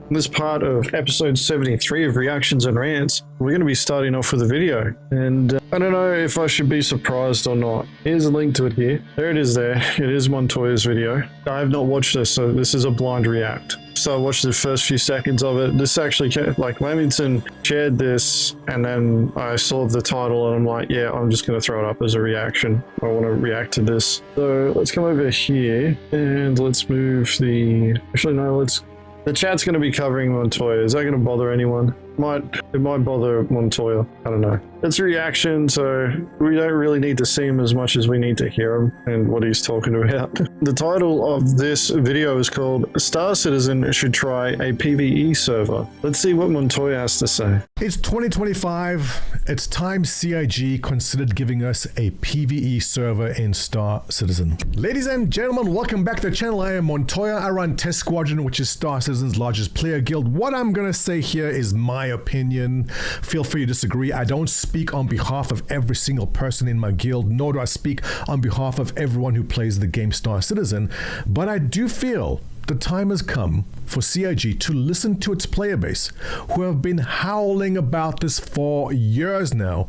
In this part of episode 73 of Reactions and Rants, we're going to be starting off with a video. And I don't know if I should be surprised or not. Here's a link to it here. There it is there. It is Montoya's video. I have not watched this, so this is a blind react. So I watched the first few seconds of it. This actually, like, Lamington shared this, and then I saw the title, and I'm like, yeah, I'm just going to throw it up as a reaction. I want to react to this. So let's come over here, and let's move the... Actually, no, let's... The chat's going to be covering Montoya. Is that going to bother anyone? It might bother Montoya. I don't know. It's a reaction, so we don't really need to see him as much as we need to hear him and what he's talking about. The title of this video is called Star Citizen Should Try a PvE Server. Let's see what Montoya has to say. It's 2025. It's time CIG considered giving us a PvE server in Star Citizen. Ladies and gentlemen, welcome back to the channel. I am Montoya. I run Test Squadron, which is Star Citizen's largest player guild. What I'm going to say here is my opinion. Feel free to disagree. I don't speak on behalf of every single person in my guild, nor do I speak on behalf of everyone who plays the game Star Citizen, but I do feel the time has come for CIG to listen to its player base, who have been howling about this for years now.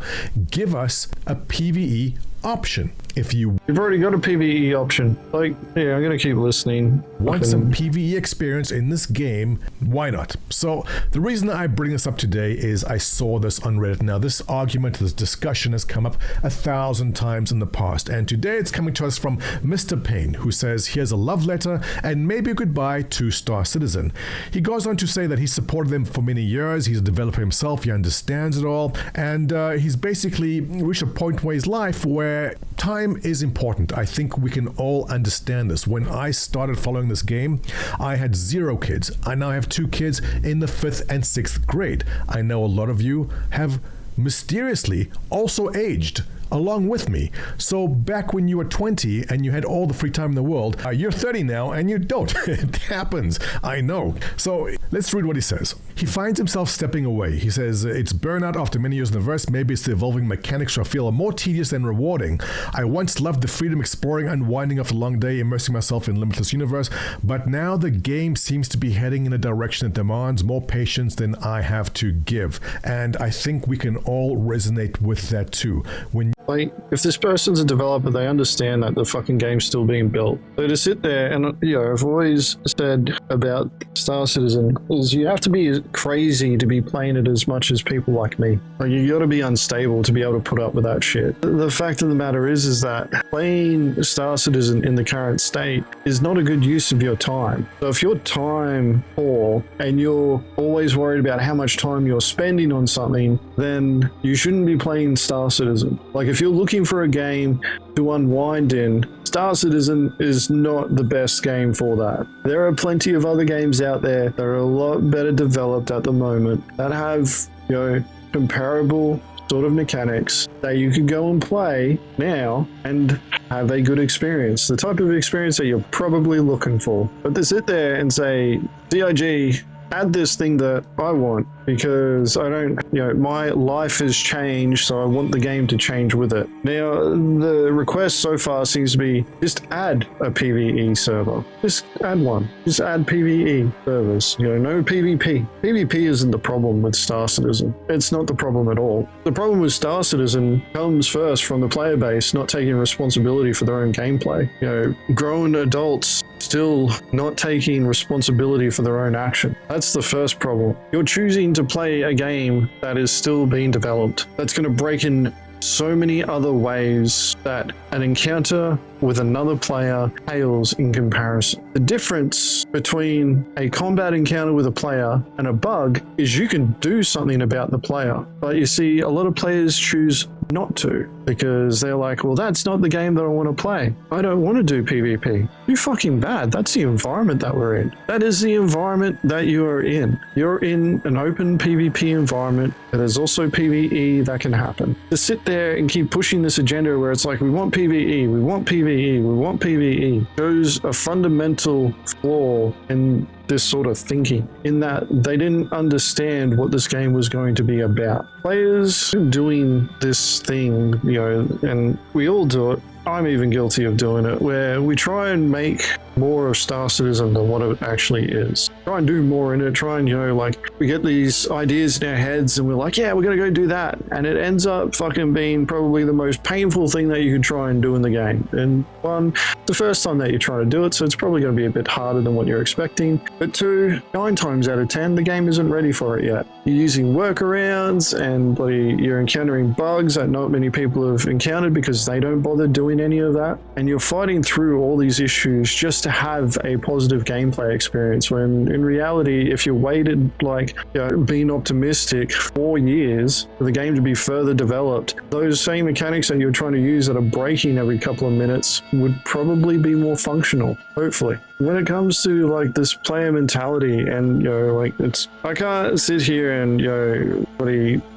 Give us a PvE option. If you've already got a PvE option, like, yeah, I'm gonna keep listening. Want some PvE experience in this game, why not? So the reason I bring this up today is I saw this on Reddit. Now this argument, this discussion has come up 1,000 times in the past, and today it's coming to us from Mr. Payne, who says here's a love letter and maybe a goodbye to Star Citizen. He goes on to say that he supported them for many years, he's a developer himself, he understands it all, and he's basically reached a point in his life where time is important. I think we can all understand this. When I started following this game, I had 0 kids. I now have 2 kids in the 5th and 6th grade. I know a lot of you have mysteriously also aged along with me. So back when you were 20 and you had all the free time in the world, you're 30 now and you don't. It happens. I know. So let's read what he says. He finds himself stepping away. He says, it's burnout after many years in the verse. Maybe it's the evolving mechanics which I feel are more tedious than rewarding. I once loved the freedom exploring, unwinding after a long day, immersing myself in limitless universe. But now the game seems to be heading in a direction that demands more patience than I have to give. And I think we can all resonate with that too. Like, if this person's a developer, they understand that the fucking game's still being built. So to sit there and, you know, I've always said about Star Citizen is you have to be crazy to be playing it as much as people like me. Like, you gotta be unstable to be able to put up with that shit. The fact of the matter is that playing Star Citizen in the current state is not a good use of your time. So if you're time poor and you're always worried about how much time you're spending on something, then you shouldn't be playing Star Citizen. Like, if you're looking for a game to unwind in, Star Citizen is not the best game for that. There are plenty of other games out there that are a lot better developed at the moment that have, you know, comparable sort of mechanics that you could go and play now and have a good experience. The type of experience that you're probably looking for. But to sit there and say, CIG, add this thing that I want because I don't, you know, my life has changed, so I want the game to change with it. Now, the request so far seems to be just add a PvE server. Just add one. Just add PvE servers. You know, no PvP. PvP isn't the problem with Star Citizen. It's not the problem at all. The problem with Star Citizen comes first from the player base not taking responsibility for their own gameplay. You know, grown adults still not taking responsibility for their own action. That's the first problem. You're choosing to play a game that is still being developed, that's going to break in so many other ways that an encounter with another player pales in comparison. The difference between a combat encounter with a player and a bug is you can do something about the player. But you see, a lot of players choose not to because they're like, well, that's not the game that I want to play. I don't want to do PvP. You're fucking bad. That's the environment that we're in. That is the environment that you are in. You're in an open PvP environment, but there's also PvE that can happen. To sit there and keep pushing this agenda where it's like, we want PvE, we want PvE, we want PvE, shows a fundamental flaw in this sort of thinking, in that they didn't understand what this game was going to be about. Players doing this thing, and we all do it. I'm even guilty of doing it, where we try and make more of Star Citizen than what it actually is. Try and do more in it, try and, we get these ideas in our heads and we're like, yeah, we're going to go do that. And it ends up fucking being probably the most painful thing that you could try and do in the game. And one, the first time that you try to do it, so it's probably going to be a bit harder than what you're expecting. But two, 9 times out of 10, the game isn't ready for it yet. You're using workarounds and you're encountering bugs that not many people have encountered because they don't bother doing any of that. And you're fighting through all these issues just to have a positive gameplay experience, when in reality, if you waited being optimistic 4 years for the game to be further developed, those same mechanics that you're trying to use that are breaking every couple of minutes would probably be more functional, hopefully. When it comes to this player mentality, and I can't sit here and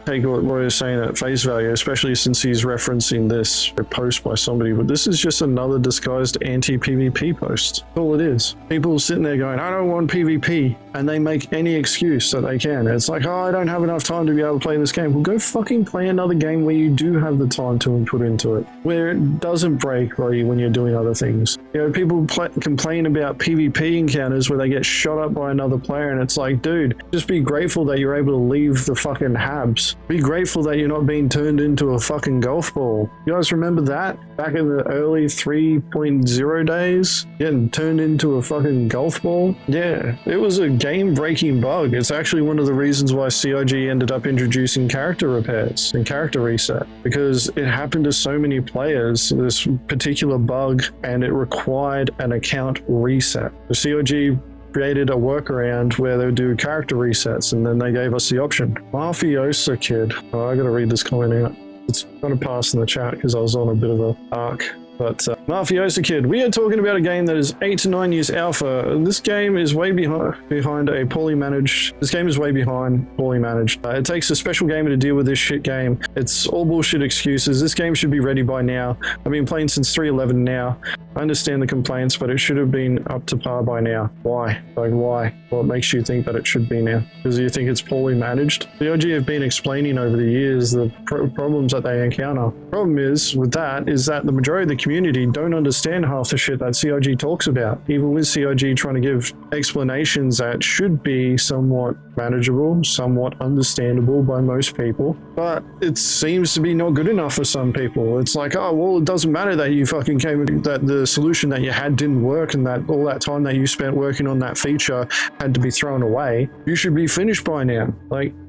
take what he's saying at face value, especially since he's referencing this post by somebody, but this is just another disguised anti-PvP post. That's all it is. People sitting there going, I don't want PvP, and they make any excuse that they can. It's like, oh, I don't have enough time to be able to play this game. Well, go fucking play another game where you do have the time to put into it, where it doesn't break when you're doing other things. People complain about PvP encounters where they get shot up by another player, and it's like, dude, just be grateful that you're able to leave the fucking habs. Be grateful that you're not being turned into a fucking golf ball. You guys remember that? Back in the early 3.0 days? Getting turned into a fucking golf ball? Yeah, it was a game-breaking bug. It's actually one of the reasons why CIG ended up introducing character repairs and character reset, because it happened to so many players, this particular bug, and it required an account reset. The CIG created a workaround where they would do character resets, and then they gave us the option. Mafiosa Kid. Oh, I gotta read this comment out. It's gonna pass in the chat because I was on a bit of a arc. But Mafiosa Kid, we are talking about a game that is 8 to 9 years alpha. This game is way behind a poorly managed. This game is way behind, poorly managed. It takes a special gamer to deal with this shit game. It's all bullshit excuses. This game should be ready by now. I've been playing since 3.11 now. I understand the complaints, but it should have been up to par by now. Why? Why? What makes you think that it should be now? Because you think it's poorly managed? The OG have been explaining over the years the problems that they encounter. Problem is with that is that the majority of the community don't understand half the shit that CIG talks about. Even with CIG trying to give explanations that should be somewhat manageable, somewhat understandable by most people, but it seems to be not good enough for some people. It's like, oh, well, it doesn't matter that you fucking that the solution that you had didn't work, and that all that time that you spent working on that feature had to be thrown away. You should be finished by now.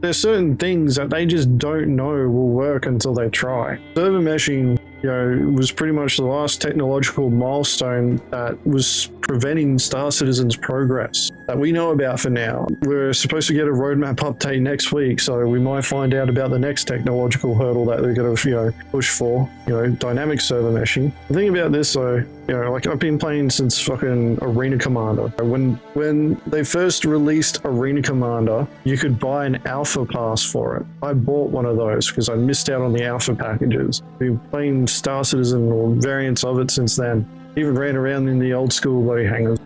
There's certain things that they just don't know will work until they try. Server meshing, was pretty much the last technological milestone that was preventing Star Citizen's progress that we know about for now. We're supposed to get a roadmap update next week, so we might find out about the next technological hurdle that they're going to, push for, dynamic server meshing. The thing about this, though, I've been playing since fucking Arena Commander. When they first released Arena Commander, you could buy an alpha pass for it. I bought one of those because I missed out on the alpha packages. I've been playing Star Citizen or variants of it since then. Even ran around in the old school bloody hangars.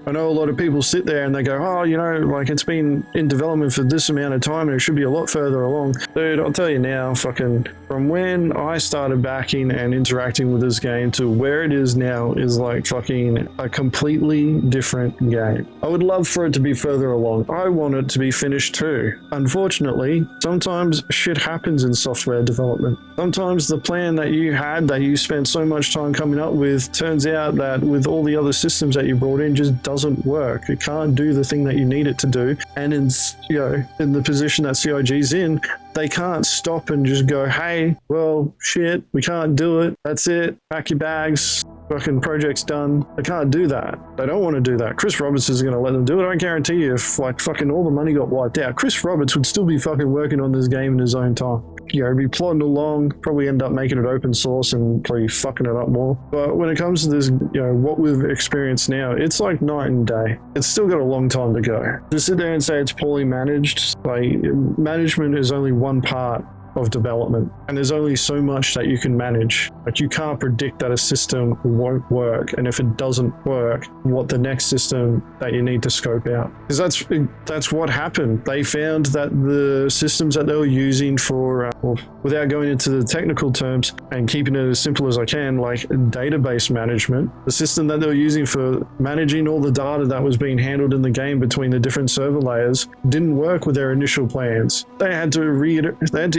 I know a lot of people sit there and they go, oh, it's been in development for this amount of time and it should be a lot further along. Dude, I'll tell you now, fucking from when I started backing and interacting with this game to where it is now is fucking a completely different game. I would love for it to be further along. I want it to be finished too. Unfortunately, sometimes shit happens in software development. Sometimes the plan that you had, that you spent so much time coming up with, turns out that with all the other systems that you brought in just doesn't work. It can't do the thing that you need it to do. And in the position that CIG's in, they can't stop and just go, hey, well, shit, we can't do it. That's it. Pack your bags. Fucking project's done. They can't do that. They don't want to do that. Chris Roberts is going to let them do it. I guarantee you, if fucking all the money got wiped out, Chris Roberts would still be fucking working on this game in his own time. Be plodding along, probably end up making it open source and probably fucking it up more. But when it comes to this, what we've experienced now, it's like night and day. It's still got a long time to go. To sit there and say it's poorly managed, management is only one part of development, and there's only so much that you can manage. Like, you can't predict that a system won't work, and if it doesn't work, what the next system that you need to scope out. Because that's what happened. They found that the systems that they were using for, without going into the technical terms and keeping it as simple as I can, like database management, the system that they were using for managing all the data that was being handled in the game between the different server layers didn't work with their initial plans. They had to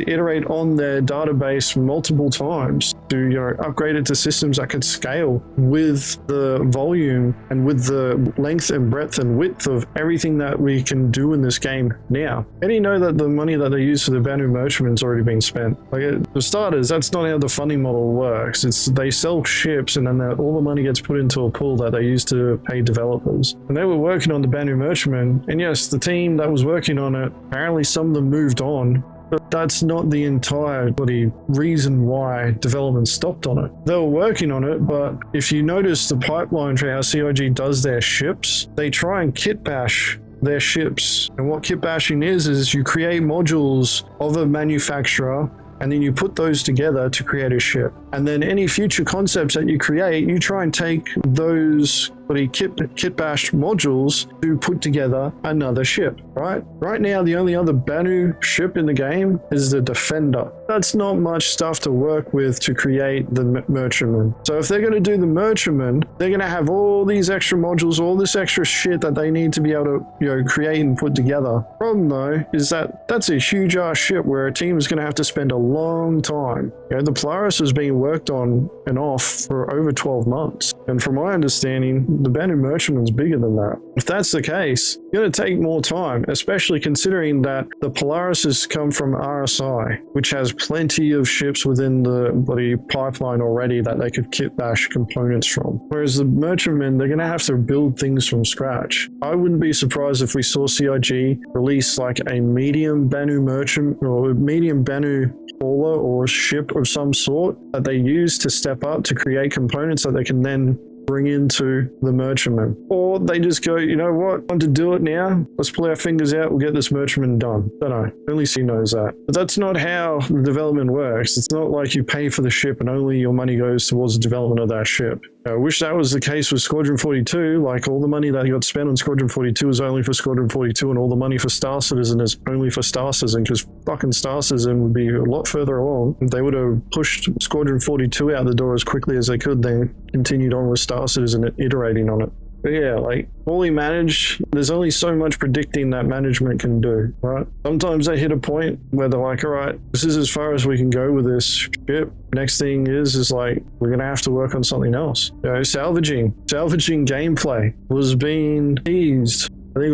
iterate on their database multiple times to upgrade it to systems that could scale with the volume and with the length and breadth and width of everything that we can do in this game now. And you know that the money that they use for the Banu merchant's already been spent. Like, for starters, that's not how the funding model works. It's they sell ships and then all the money gets put into a pool that they use to pay developers. And they were working on the Banu merchantman, and yes, the team that was working on it, apparently some of them moved on, but that's not the entire bloody reason why development stopped on it. They were working on it, but if you notice the pipeline for how CIG does their ships, they try and kit bash their ships. And what kit bashing is you create modules of a manufacturer, and then you put those together to create a ship. And then any future concepts that you create, you try and take those kit bashed modules to put together another ship, right? Right now, the only other Banu ship in the game is the Defender. That's not much stuff to work with to create the merchantman. So if they're going to do the merchantman, they're going to have all these extra modules, all this extra shit that they need to be able to, create and put together. Problem though is that that's a huge ass ship where a team is going to have to spend a long time. The Polaris has been worked on and off for over 12 months. And from my understanding, the Banu merchantman's bigger than that. If that's the case, it's going to take more time, especially considering that the Polaris has come from RSI, which has plenty of ships within the bloody pipeline already that they could kit bash components from. Whereas the merchantman, they're going to have to build things from scratch. I wouldn't be surprised if we saw CIG release like a medium Banu merchant or medium Banu hauler or ship of some sort that they use to step up to create components that they can then bring into the merchantman. Or they just go, you know what, want to do it now? Let's pull our fingers out, we'll get this merchantman done. Don't know. Only C knows that. But that's not how the development works. It's not like you pay for the ship and only your money goes towards the development of that ship. I wish that was the case with Squadron 42. Like, all the money that got spent on Squadron 42 is only for Squadron 42, and all the money for Star Citizen is only for Star Citizen, because fucking Star Citizen would be a lot further along. If they would have pushed Squadron 42 out the door as quickly as they could, then continued on with Star Citizen and iterating on it. But yeah, like, fully managed, there's only so much predicting that management can do, right? Sometimes they hit a point where they're like, all right, this is as far as we can go with this ship. Next thing is like, we're going to have to work on something else. Salvaging gameplay was being teased. I think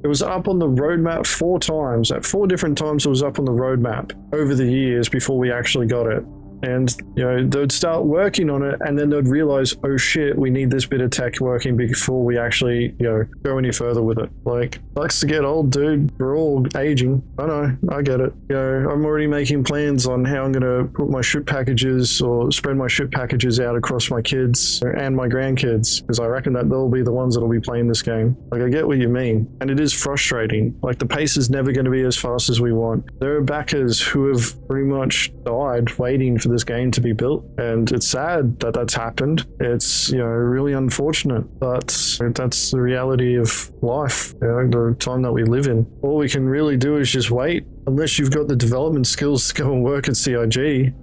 it was up on the roadmap 4 times. At 4 different times it was up on the roadmap over the years before we actually got it. And, they'd start working on it, and then they'd realize, oh shit, we need this bit of tech working before we actually, go any further with it. Like, sucks to get old, dude. We're all aging. I know, I get it. I'm already making plans on how I'm going to put my ship packages or spread my ship packages out across my kids and my grandkids, because I reckon that they'll be the ones that'll be playing this game. Like, I get what you mean. And it is frustrating. Like, the pace is never going to be as fast as we want. There are backers who have pretty much died waiting for this game to be built, and it's sad that that's happened. It's really unfortunate, but that's the reality of life, the time that we live in. All we can really do is just wait, unless you've got the development skills to go and work at CIG.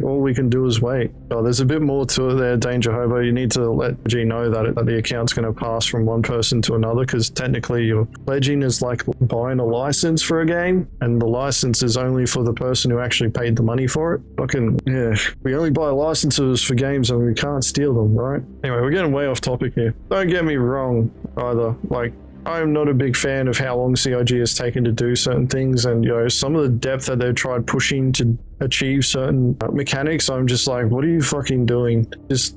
All we can do is wait. There's a bit more to it there, Danger Hobo. You need to let G know that the account's going to pass from one person to another, because technically your pledging is like buying a license for a game, and the license is only for the person who actually paid the money for it. We only buy licenses for games and we can't steal them, right? Anyway, we're getting way off topic here. Don't get me wrong either. Like, I'm not a big fan of how long CIG has taken to do certain things, and some of the depth that they've tried pushing to achieve certain mechanics, I'm just like, what are you fucking doing? Just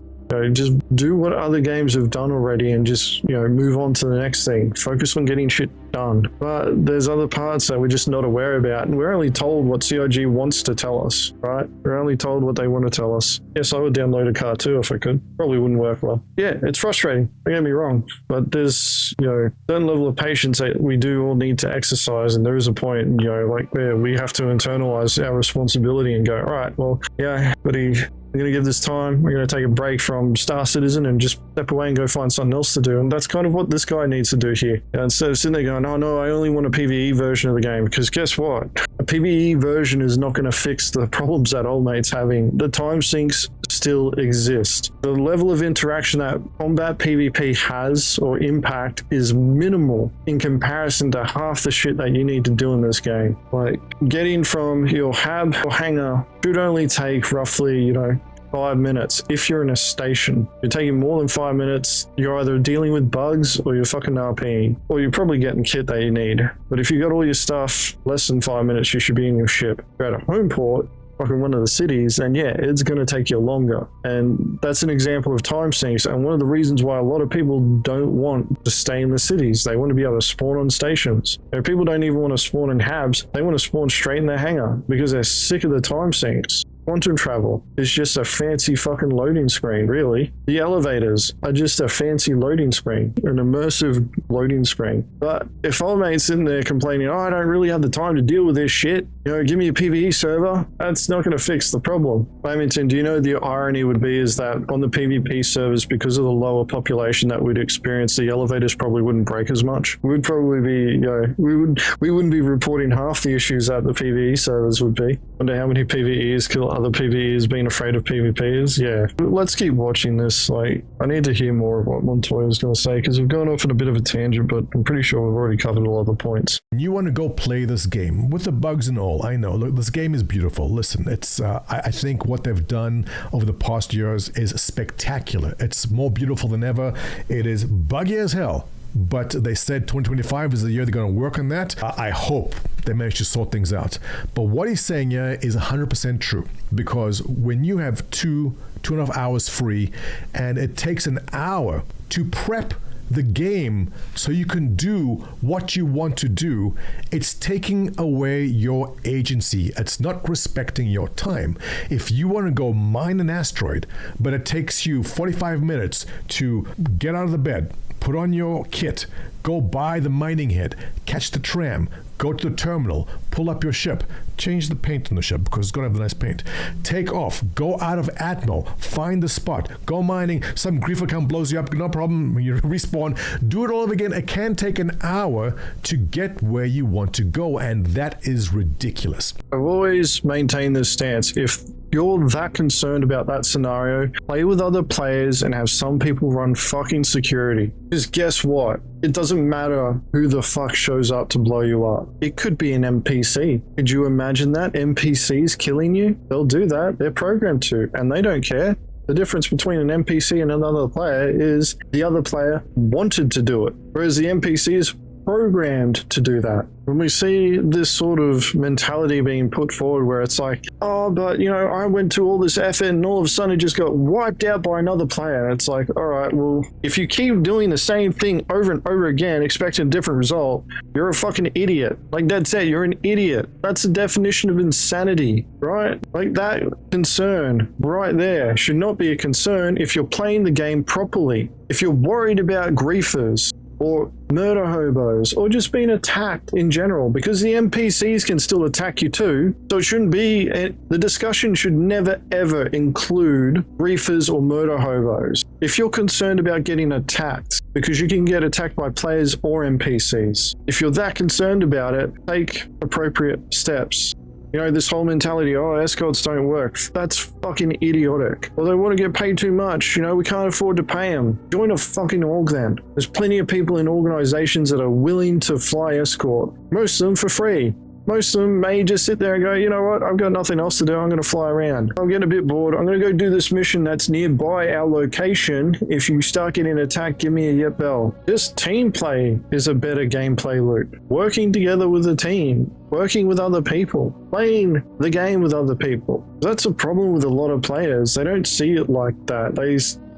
do what other games have done already, and just move on to the next thing. Focus on getting shit done. But there's other parts that we're just not aware about, and we're only told what CIG wants to tell us, right? We're only told what they want to tell us. Yes, I would download a car too if I could. Probably wouldn't work well. Yeah, it's frustrating. Don't get me wrong, but there's, you know, a certain level of patience that we do all need to exercise, and there is a point, you know, like where we have to internalize our responsibility and go, all right, well, yeah, buddy, we're going to give this time. We're going to take a break from Star Citizen and just step away and go find something else to do. And that's kind of what this guy needs to do here. Instead of sitting there going, oh no, I only want a PvE version of the game. Because guess what? A PvE version is not going to fix the problems that Old Mate's having. The time sinks still exist. The level of interaction that combat PvP has or impact is minimal in comparison to half the shit that you need to do in this game. Like getting from your hab or hangar should only take roughly, you know, 5 minutes. If you're in a station, you're taking more than 5 minutes, you're either dealing with bugs or you're fucking RPing, or you're probably getting kit that you need. But if you got all your stuff, less than 5 minutes, you should be in your ship. You're at a home port, fucking one of the cities, and yeah, it's going to take you longer. And that's an example of time sinks, and one of the reasons why a lot of people don't want to stay in the cities. They want to be able to spawn on stations. You know, people don't even want to spawn in habs. They want to spawn straight in their hangar because they're sick of the time sinks. Quantum travel is just a fancy fucking loading screen, really. The elevators are just a fancy loading screen, an immersive loading screen. But if old mate's sitting there complaining, oh, I don't really have the time to deal with this shit, you know, give me a PvE server, that's not going to fix the problem. Lamington, do you know the irony would be is that on the PvP servers, because of the lower population that we'd experience, the elevators probably wouldn't break as much. We'd probably be, you know, we wouldn't be reporting half the issues that the PvE servers would be. Wonder how many PvEs kill other PvEs being afraid of PvPs. Yeah, let's keep watching this. Like, I need to hear more of what Montoya is going to say, because we've gone off on a bit of a tangent, but I'm pretty sure we've already covered a lot of the points. You want to go play this game with the bugs and all. I know. Look, this game is beautiful. Listen, it's I think what they've done over the past years is spectacular. It's more beautiful than ever. It is buggy as hell. But they said 2025 is the year they're going to work on that. I hope they manage to sort things out. But what he's saying here is 100% true. Because when you have 2.5 hours free, and it takes an hour to prep the game so you can do what you want to do, it's taking away your agency. It's not respecting your time. If you want to go mine an asteroid, but it takes you 45 minutes to get out of the bed, put on your kit, go buy the mining head, catch the tram, go to the terminal, pull up your ship, change the paint on the ship because it's going to have the nice paint, take off, go out of Atmo, find the spot, go mining, some grief account blows you up, no problem, you respawn, do it all over again. It can take an hour to get where you want to go, and that is ridiculous. I've always maintained this stance. If you're that concerned about that scenario, play with other players and have some people run fucking security. Because guess what? It doesn't matter who the fuck shows up to blow you up. It could be an NPC. Could you imagine that? NPCs killing you? They'll do that. They're programmed to, and they don't care. The difference between an NPC and another player is the other player wanted to do it, whereas the NPC is programmed to do that. When we see this sort of mentality being put forward where it's like, oh, but you know, I went to all this effort and all of a sudden it just got wiped out by another player. It's like, all right, well, if you keep doing the same thing over and over again, expecting a different result, you're a fucking idiot. Like Dad said, you're an idiot. That's the definition of insanity, right? Like that concern right there should not be a concern if you're playing the game properly. If you're worried about griefers, or murder hobos, or just being attacked in general, because the NPCs can still attack you too. So it shouldn't be, the discussion should never ever include griefers or murder hobos. If you're concerned about getting attacked, because you can get attacked by players or NPCs, if you're that concerned about it, take appropriate steps. You know, this whole mentality, oh, escorts don't work. That's fucking idiotic. Well, they want to get paid too much. You know, we can't afford to pay them. Join a fucking org then. There's plenty of people in organizations that are willing to fly escort. Most of them for free. Most of them may just sit there and go, you know what, I've got nothing else to do, I'm going to fly around. I'm getting a bit bored, I'm going to go do this mission that's nearby our location. If you start getting attacked, give me a yep bell. Just team play is a better gameplay loop. Working together with a team, working with other people, playing the game with other people. That's a problem with a lot of players. They don't see it like that.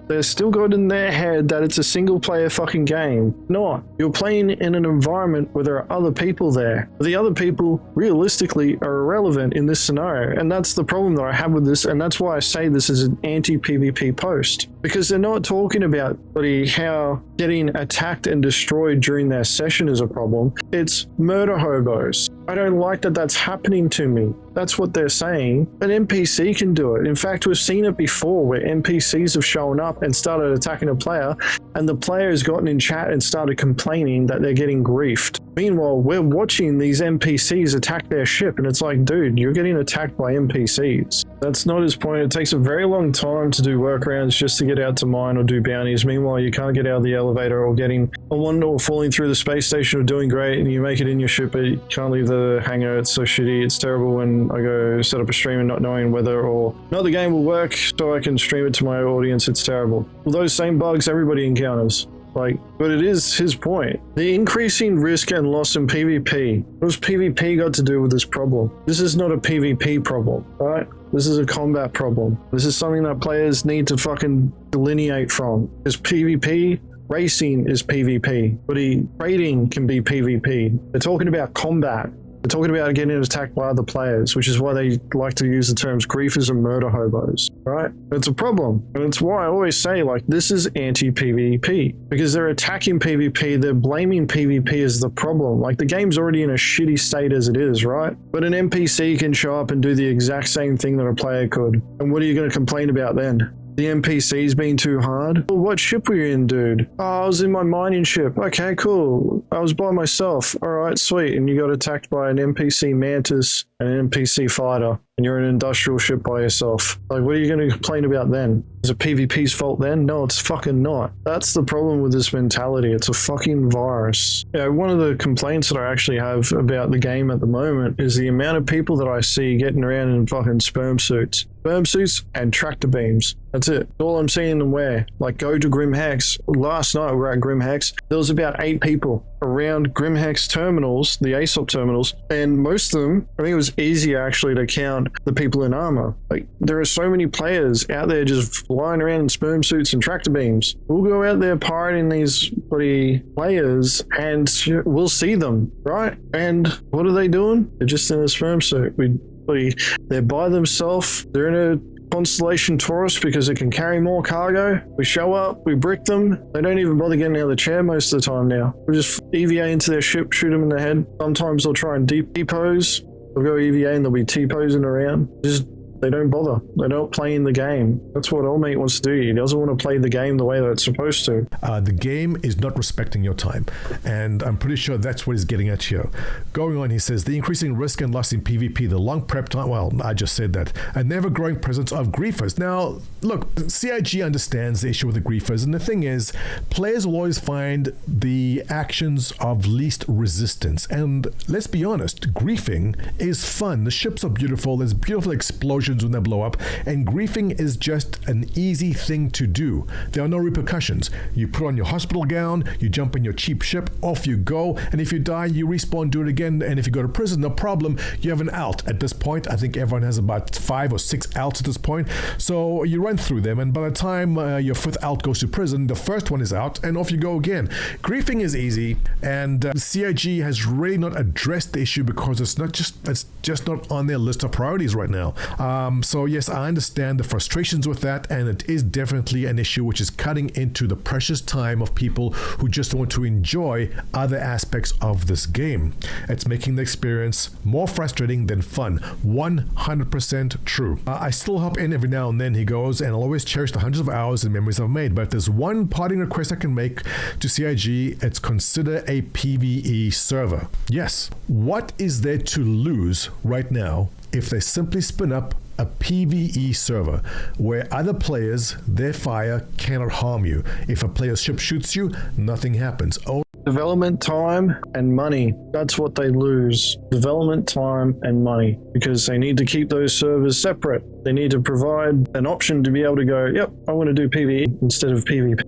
They're still got in their head that it's a single player fucking game. No, you're playing in an environment where there are other people there. The other people realistically are irrelevant in this scenario, and that's the problem that I have with this, and that's why I say this is an anti-PvP post. Because they're not talking about how getting attacked and destroyed during their session is a problem. It's murder hobos. I don't like that that's happening to me. That's what they're saying. An NPC can do it. In fact, we've seen it before where NPCs have shown up and started attacking a player, and the player has gotten in chat and started complaining that they're getting griefed. Meanwhile, we're watching these NPCs attack their ship, and it's like, dude, you're getting attacked by NPCs. That's not his point. It takes a very long time to do workarounds just to get out to mine or do bounties. Meanwhile, you can't get out of the elevator or getting a one or falling through the space station or doing great, and you make it in your ship, but you can't leave the hangar. It's so shitty. It's terrible when I go set up a stream and not knowing whether or not the game will work so I can stream it to my audience. It's terrible. Well, those same bugs everybody encounters. But it is his point. The increasing risk and loss in PvP. What's PvP got to do with this problem? This is not a PvP problem, right? This is a combat problem. This is something that players need to fucking delineate from. Is PvP, racing is PvP. But trading can be PvP. They're talking about combat. They're talking about getting attacked by other players, which is why they like to use the terms griefers and murder hobos, right? It's a problem. And it's why I always say, this is anti-PvP. Because they're attacking PvP, they're blaming PvP as the problem. The game's already in a shitty state as it is, right? But an NPC can show up and do the exact same thing that a player could. And what are you going to complain about then? The NPCs being too hard? Well, what ship were you in, dude? Oh, I was in my mining ship. Okay, cool. I was by myself. All right, sweet. And you got attacked by an NPC mantis and an NPC fighter, and you're in an industrial ship by yourself. What are you going to complain about then? Is it PvP's fault then? No, it's fucking not. That's the problem with this mentality. It's a fucking virus. One of the complaints that I actually have about the game at the moment is the amount of people that I see getting around in fucking sperm suits. Sperm suits and tractor beams. That's it. That's all I'm seeing them wear. Go to Grim Hex. Last night we were at Grim Hex. There was about 8 people around Grim Hex terminals, the ASOP terminals, and most of them, I think it was easier actually to count the people in armor. There are so many players out there just flying around in sperm suits and tractor beams. We'll go out there pirating these bloody players and we'll see them, right? And what are they doing? They're just in a sperm suit. They're by themselves. They're in a Constellation Taurus because it can carry more cargo. We show up, we brick them. They don't even bother getting out of the chair most of the time now. We just EVA into their ship, shoot them in the head. Sometimes they'll try and T-pose. They'll go EVA and they'll be T-posing around. They don't bother. They don't play in the game. That's what old mate wants to do. He doesn't want to play the game the way that it's supposed to. The game is not respecting your time. And I'm pretty sure that's what he's getting at here. Going on, he says, the increasing risk and loss in PvP, the long prep time, well, I just said that, an ever-growing presence of griefers. Now, look, CIG understands the issue with the griefers. And the thing is, players will always find the actions of least resistance. And let's be honest, griefing is fun. The ships are beautiful. There's beautiful explosions when they blow up, and griefing is just an easy thing to do. There are no repercussions. You put on your hospital gown, you jump in your cheap ship, off you go, and if you die, you respawn, do it again, and if you go to prison, no problem, you have an alt. At this point, I think everyone has about 5 or 6 alts at this point, so you run through them, and by the time your 5th alt goes to prison, the first one is out, and off you go again. Griefing is easy, and CIG has really not addressed the issue because it's just not on their list of priorities right now. So yes, I understand the frustrations with that, and it is definitely an issue which is cutting into the precious time of people who just want to enjoy other aspects of this game. It's making the experience more frustrating than fun. 100% true. I still hop in every now and then, he goes, and I'll always cherish the hundreds of hours and memories I've made. But if there's one parting request I can make to CIG, it's consider a PvE server. Yes, what is there to lose right now if they simply spin up a PvE server where other players, their fire cannot harm you? If a player's ship shoots you, nothing happens. Development time and money. That's what they lose. Development time and money. Because they need to keep those servers separate. They need to provide an option to be able to go, yep, I want to do PvE instead of PvP.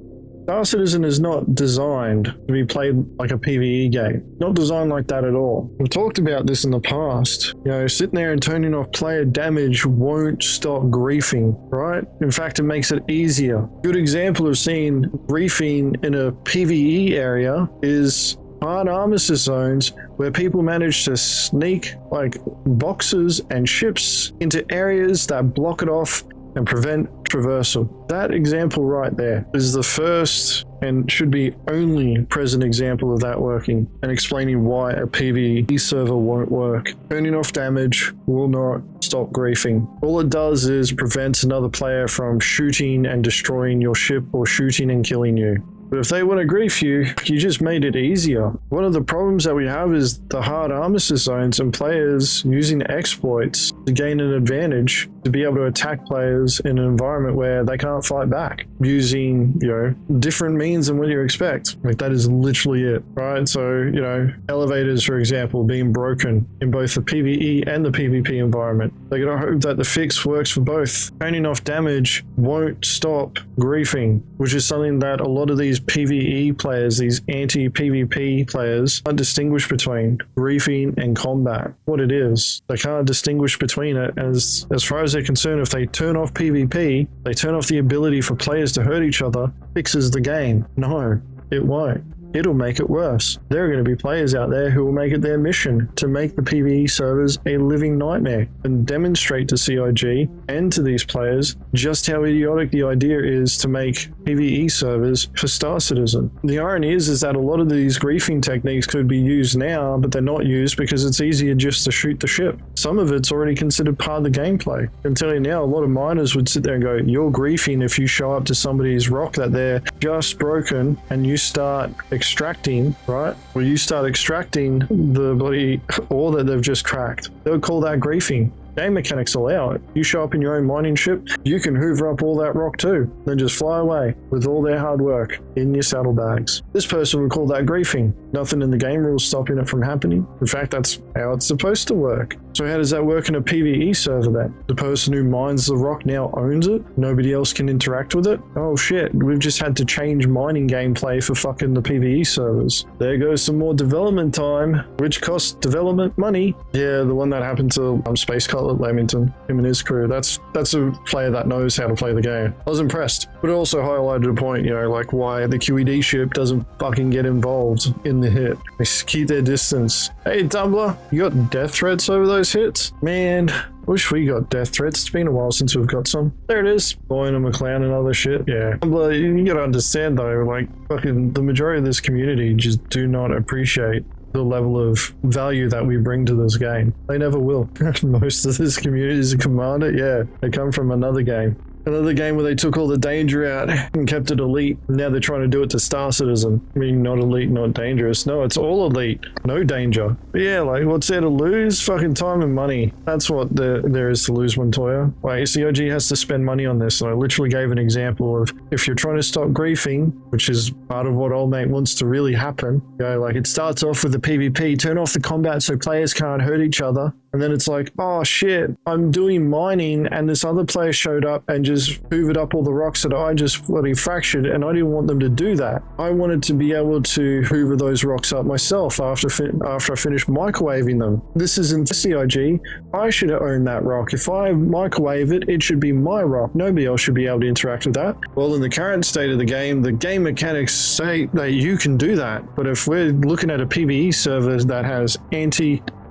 Star Citizen is not designed to be played like a PvE game. Not designed like that at all. We've talked about this in the past. You know, sitting there and turning off player damage won't stop griefing, right? In fact, it makes it easier. Good example of seeing griefing in a PvE area is hard armistice zones where people manage to sneak like boxes and ships into areas that block it off and prevent traversal. That example right there is the first and should be only present example of that working, and explaining why a PvE server won't work. Turning off damage will not stop griefing. All it does is prevents another player from shooting and destroying your ship or shooting and killing you. But if they want to grief you, you just made it easier. One of the problems that we have is the hard armistice zones and players using exploits to gain an advantage to be able to attack players in an environment where they can't fight back using, you know, different means than what you expect. Like, that is literally it, right? So, you know, elevators, for example, being broken in both the PvE and the PvP environment. They gotta hope that the fix works for both. Turning off damage won't stop griefing, which is something that a lot of these PvE players, these anti-PvP players, can't distinguish between griefing and combat. What it is, they can't distinguish between it. As far as they're concerned, if they turn off PvP, they turn off the ability for players to hurt each other, fixes the game. No, it won't. It'll make it worse. There are going to be players out there who will make it their mission to make the PvE servers a living nightmare and demonstrate to CIG and to these players just how idiotic the idea is to make PvE servers for Star Citizen. The irony is that a lot of these griefing techniques could be used now, but they're not used because it's easier just to shoot the ship. Some of it's already considered part of the gameplay. I can tell you now, a lot of miners would sit there and go, you're griefing if you show up to somebody's rock that they're just broken and you start extracting, right? Well, you start extracting the bloody ore that they've just cracked. They would call that griefing. Game mechanics allow it. You show up in your own mining ship, you can hoover up all that rock too, then just fly away with all their hard work in your saddlebags. This person would call that griefing. Nothing in the game rules stopping it from happening. In fact, that's how it's supposed to work. So how does that work in a PvE server then? The person who mines the rock now owns it? Nobody else can interact with it? Oh shit, we've just had to change mining gameplay for fucking the PvE servers. There goes some more development time, which costs development money. Yeah, the one that happened to Space Cutlet Lamington, him and his crew. That's a player that knows how to play the game. I was impressed, but it also highlighted a point, you know, like why the QED ship doesn't fucking get involved in the hit. They keep their distance. Hey, Tumblr, you got death threats over those hits? Man, wish we got death threats. It's been a while since we've got some. There it is. Boyne and McLeod and other shit. Yeah. Tumblr, you gotta understand though, like fucking the majority of this community just do not appreciate the level of value that we bring to this game. They never will. Most of this community is a commander. Yeah, they come from another game. Another game where they took all the danger out and kept it elite. Now they're trying to do it to Star Citizen. I mean, not elite, not dangerous. No, it's all elite. No danger. But yeah, like, what's there to lose? Fucking time and money. That's what there is to lose, Montoya. Like, CIG has to spend money on this. And I literally gave an example of if you're trying to stop griefing, which is part of what Old Mate wants to really happen. You know, like, it starts off with the PvP. Turn off the combat so players can't hurt each other. And then it's like, oh shit, I'm doing mining and this other player showed up and just hoovered up all the rocks that I just bloody fractured, and I didn't want them to do that. I wanted to be able to hoover those rocks up myself after I finished microwaving them. This isn't CIG. I should own that rock. If I microwave it, it should be my rock. Nobody else should be able to interact with that. Well, in the current state of the game mechanics say that you can do that. But if we're looking at a PvE server that has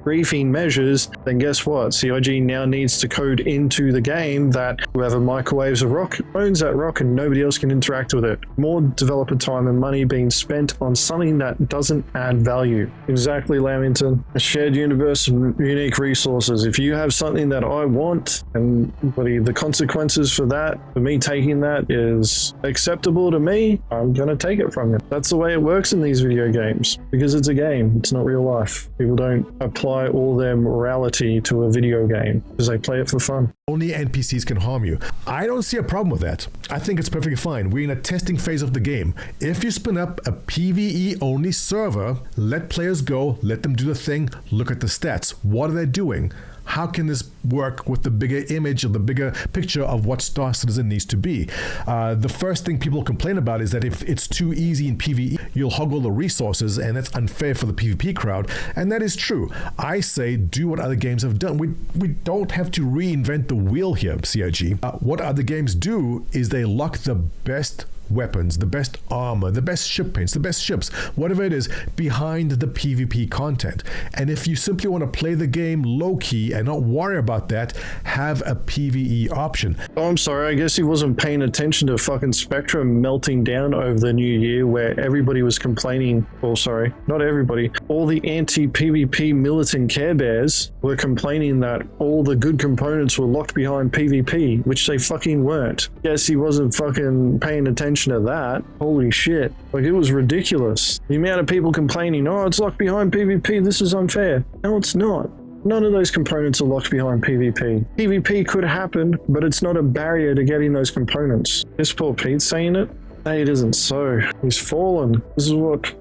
griefing measures, then guess what? CIG now needs to code into the game that whoever microwaves a rock owns that rock and nobody else can interact with it. More developer time and money being spent on something that doesn't add value. Exactly, Lamington. A shared universe of unique resources. If you have something that I want and the consequences for that, for me taking that is acceptable to me, I'm gonna take it from you. That's the way it works in these video games because it's a game. It's not real life. People don't apply all their morality to a video game because they play it for fun. Only NPCs can harm you. I don't see a problem with that. I think it's perfectly fine. We're in a testing phase of the game. If you spin up a PvE only server, let players go, let them do the thing, look at the stats. What are they doing? how can this work with the bigger image or the bigger picture of what Star Citizen needs to be? The first thing people complain about is that if it's too easy in PvE, you'll hog all the resources, and that's unfair for the PvP crowd. And that is true. I say do what other games have done. We don't have to reinvent the wheel here, CIG. What other games do is they lock the best weapons, the best armor, the best ship paints, the best ships, whatever it is, behind the PvP content. And if you simply want to play the game low-key and not worry about that, have a PvE option. Oh, I'm sorry, I guess he wasn't paying attention to fucking Spectrum melting down over the new year, where everybody was complaining, oh sorry, not everybody, all the anti-PvP militant Care Bears were complaining that all the good components were locked behind PvP, which they fucking weren't. Guess he wasn't fucking paying attention to that. Holy shit. Like, it was ridiculous. The amount of people complaining, oh, it's locked behind PvP, this is unfair. No, it's not. None of those components are locked behind PvP. PvP could happen, but it's not a barrier to getting those components. This poor Pete's saying it. Hey, it isn't so. He's fallen. This is what...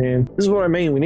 Man, this is what I mean. We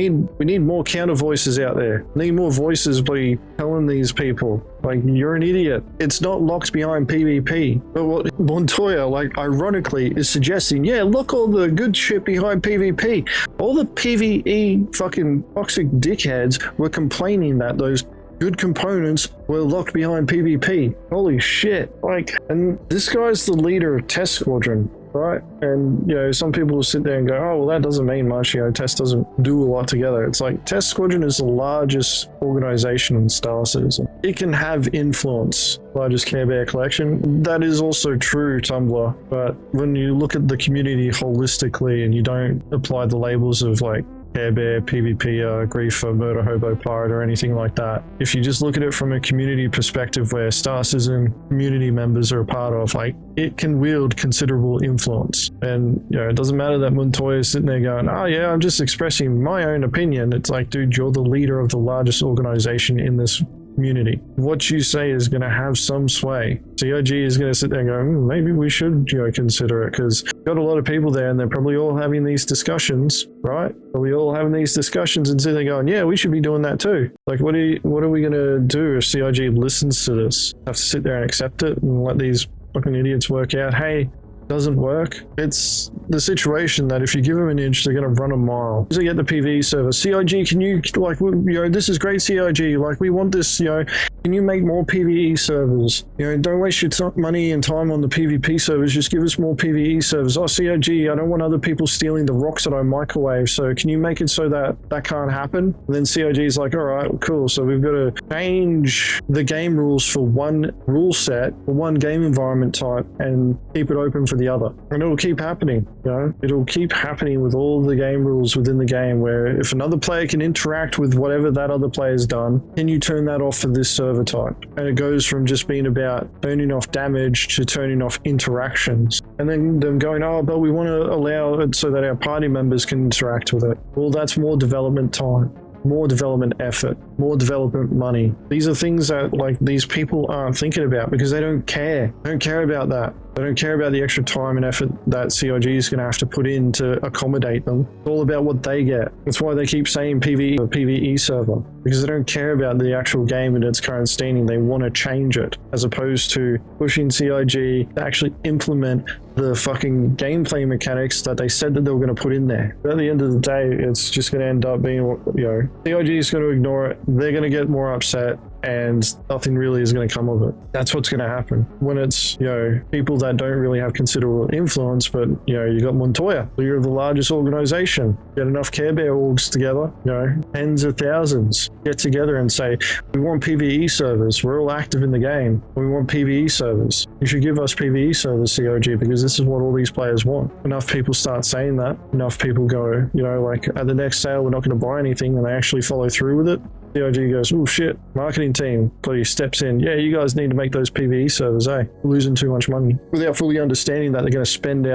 need more counter voices out there. We need more voices be telling these people, like, you're an idiot. It's not locked behind PvP. But what Montoya, like, ironically is suggesting, yeah, look, all the good shit behind PvP. All the PvE fucking toxic dickheads were complaining that those good components were locked behind PvP. Holy shit. Like, and this guy's the leader of Test Squadron, right? And, you know, some people will sit there and go, oh, well, that doesn't mean much, you know, Test doesn't do a lot together. It's like, Test Squadron is the largest organization in Star Citizen. It can have influence, largest Care Bear collection. That is also true, Tumblr, but when you look at the community holistically and you don't apply the labels of, like, Care Bear, PvP, Griefer, Murder Hobo, Pirate, or anything like that. If you just look at it from a community perspective where Star Citizen community members are a part of, like, it can wield considerable influence. And, you know, it doesn't matter that Montoya is sitting there going, oh yeah, I'm just expressing my own opinion. It's like, dude, you're the leader of the largest organization in this community. What you say is going to have some sway. CIG is going to sit there and go, maybe we should, you know, consider it, because got a lot of people there and they're probably all having these discussions, right? Probably all having these discussions and sitting there going, yeah, we should be doing that too. Like, what are we going to do if CIG listens to this? Have to sit there and accept it and let these fucking idiots work out, hey, doesn't work. It's the situation that if you give them an inch, they're going to run a mile. They get the PvE server. CIG, can you, like, you know, this is great, CIG. Like, we want this, you know, can you make more PvE servers? You know, don't waste your money and time on the PvP servers. Just give us more PvE servers. Oh, CIG, I don't want other people stealing the rocks that I microwave. So can you make it so that that can't happen? And then CIG is like, all right, cool. So we've got to change the game rules for one rule set, for one game environment type, and keep it open for the other. And it'll keep happening, you know, it'll keep happening with all the game rules within the game, where if another player can interact with whatever that other player's done, can you turn that off for this server type? And it goes from just being about turning off damage to turning off interactions. And then them going, oh, but we want to allow it so that our party members can interact with it. Well, that's more development time, more development effort, more development money. These are things that, like, these people aren't thinking about because they don't care. They don't care about that. They don't care about the extra time and effort that CIG is going to have to put in to accommodate them. It's all about what they get. That's why they keep saying PvE or PvE server, because they don't care about the actual game in its current standing. They want to change it, as opposed to pushing CIG to actually implement the fucking gameplay mechanics that they said that they were going to put in there. But at the end of the day, it's just going to end up being, you know, CIG is going to ignore it. They're going to get more upset, and nothing really is going to come of it. That's what's going to happen when it's, you know, people that don't really have considerable influence, but, you know, you got Montoya, leader of the largest organization. Get enough Care Bear orgs together, you know, tens of thousands, get together and say, we want PvE servers. We're all active in the game. We want PvE servers. You should give us PvE servers, COG, because this is what all these players want. Enough people start saying that. Enough people go, you know, like, at the next sale, we're not going to buy anything, and they actually follow through with it. CIG goes, oh shit, marketing team, please steps in. Yeah, you guys need to make those PvE servers, eh? We're losing too much money. Without fully understanding that they're going to spend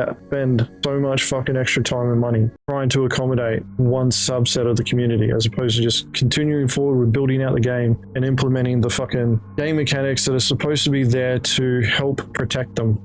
so much fucking extra time and money trying to accommodate one subset of the community, as opposed to just continuing forward with building out the game and implementing the fucking game mechanics that are supposed to be there to help protect them.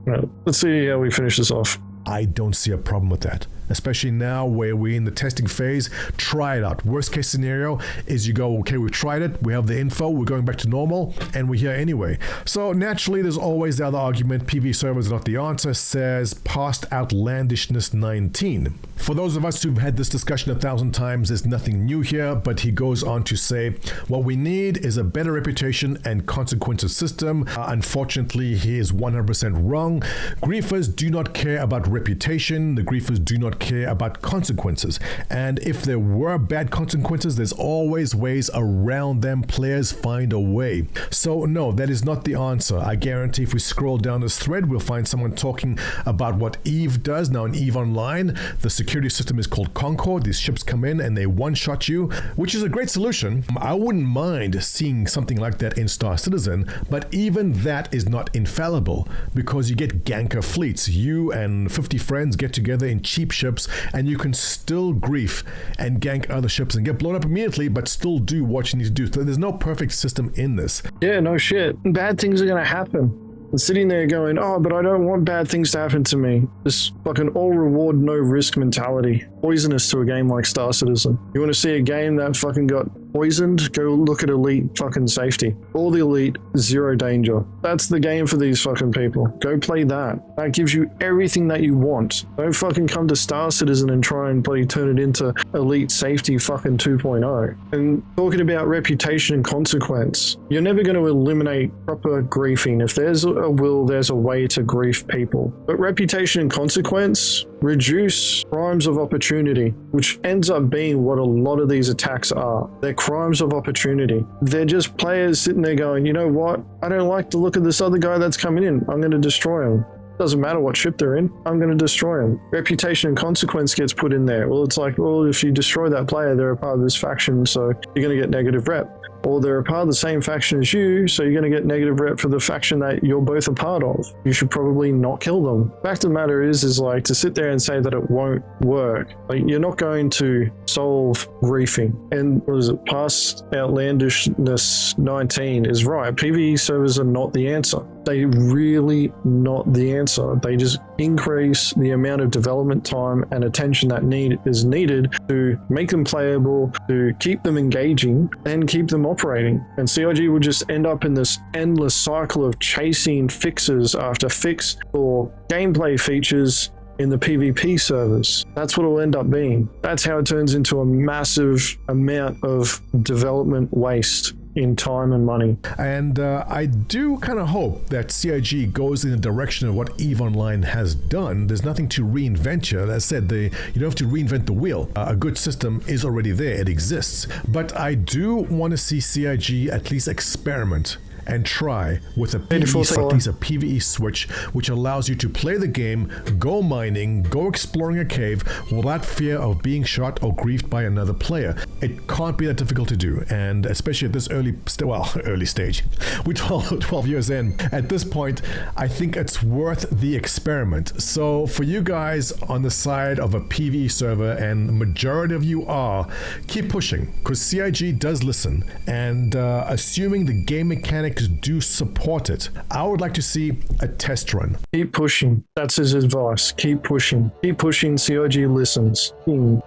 Let's see how we finish this off. I don't see a problem with that. especially now where we're in the testing phase. Try it out. Worst case scenario is you go, okay, we've tried it, we have the info, we're going back to normal, and we're here anyway. So naturally, there's always the other argument, PvE servers are not the answer, says Past Outlandishness 19. For those of us who've had this discussion 1,000 times, there's nothing new here, but he goes on to say, what we need is a better reputation and consequences system. Unfortunately, he is 100% wrong. Griefers do not care about reputation. The griefers do not care about consequences. And if there were bad consequences, there's always ways around them. Players find a way. So no, that is not the answer. I guarantee if we scroll down this thread, we'll find someone talking about what EVE does. Now in EVE Online, the security system is called Concord. These ships come in and they one-shot you, which is a great solution. I wouldn't mind seeing something like that in Star Citizen, but even that is not infallible because you get ganker fleets. You and 50 friends get together in cheap ships and you can still grief and gank other ships and get blown up immediately, but still do what you need to do. So there's no perfect system in this. Yeah, no shit. Bad things are gonna happen. And sitting there going, oh, but I don't want bad things to happen to me. This fucking all reward, no risk mentality. Poisonous to a game like Star Citizen. You want to see a game that fucking got poisoned? Go look at Elite fucking safety. All the Elite, zero danger. That's the game for these fucking people. Go play that. That gives you everything that you want. Don't fucking come to Star Citizen and try and play turn it into Elite safety fucking 2.0. And talking about reputation and consequence, you're never going to eliminate proper griefing. If there's a will, there's a way to grief people. But reputation and consequence reduce crimes of opportunity, which ends up being what a lot of these attacks are. They're crimes of opportunity. They're just players sitting there going, you know what? I don't like the look of this other guy that's coming in. I'm going to destroy him. Doesn't matter what ship they're in. I'm going to destroy him. Reputation and consequence gets put in there. Well, it's like, well, if you destroy that player, they're a part of this faction, so you're going to get negative rep. Or they're a part of the same faction as you, so you're going to get negative rep for the faction that you're both a part of. You should probably not kill them. Fact of the matter is like to sit there and say that it won't work. Like, you're not going to solve griefing. And what is it? Past Outlandishness 19 is right. PvE servers are not the answer. They really not the answer. They just increase the amount of development time and attention that is needed to make them playable, to keep them engaging, and keep them operating. And CIG will just end up in this endless cycle of chasing fixes after fix or gameplay features in the PvP servers. That's what it'll end up being. That's how it turns into a massive amount of development waste in time and money. And I do kind of hope that CIG goes in the direction of what EVE Online has done. There's nothing to reinvent here. As I said, you don't have to reinvent the wheel. A good system is already there. It exists. But I do want to see CIG at least experiment and try with a PvE switch, which allows you to play the game, go mining, go exploring a cave without fear of being shot or griefed by another player. It can't be that difficult to do, and especially at this early stage. We're 12 years in. At this point, I think it's worth the experiment. So for you guys on the side of a PvE server, and the majority of you are, keep pushing, because CIG does listen, and assuming the game mechanics do support it, I would like to see a test run. Keep pushing. That's his advice. Keep pushing. Keep pushing. CIG listens.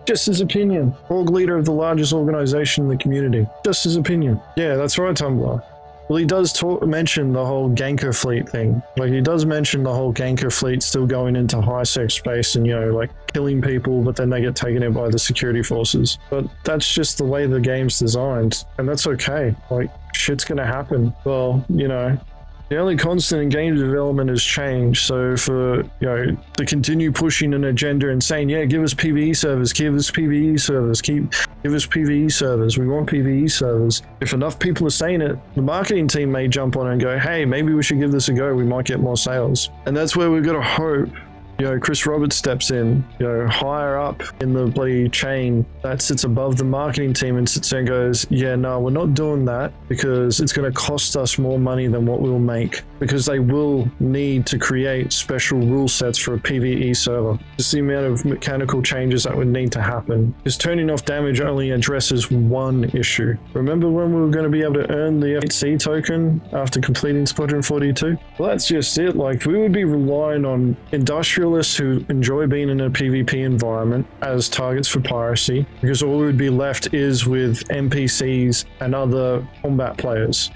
Just his opinion. Org leader of the largest organization in the community. Just his opinion. Yeah, that's right, Tumblr. Well, he does mention the whole ganker fleet thing. Like, he does mention the whole ganker fleet still going into high-sec space and, like, killing people, but then they get taken in by the security forces. But that's just the way the game's designed, and that's okay. Like, shit's gonna happen. Well, the only constant in game development is change. So for, to continue pushing an agenda and saying, yeah, give us PvE servers, give us PvE servers, give us PvE servers, we want PvE servers. If enough people are saying it, the marketing team may jump on and go, hey, maybe we should give this a go, we might get more sales. And that's where we've got to hope Chris Roberts steps in, higher up in the bloody chain that sits above the marketing team and sits there and goes, yeah, no, we're not doing that because it's going to cost us more money than what we'll make, because they will need to create special rule sets for a PvE server. Just the amount of mechanical changes that would need to happen. Because turning off damage only addresses one issue. Remember when we were going to be able to earn the 8C token after completing Squadron 42? Well, that's just it. Like, we would be relying on industrial industrialists who enjoy being in a PvP environment as targets for piracy, because all we would be left is with NPCs and other combat players.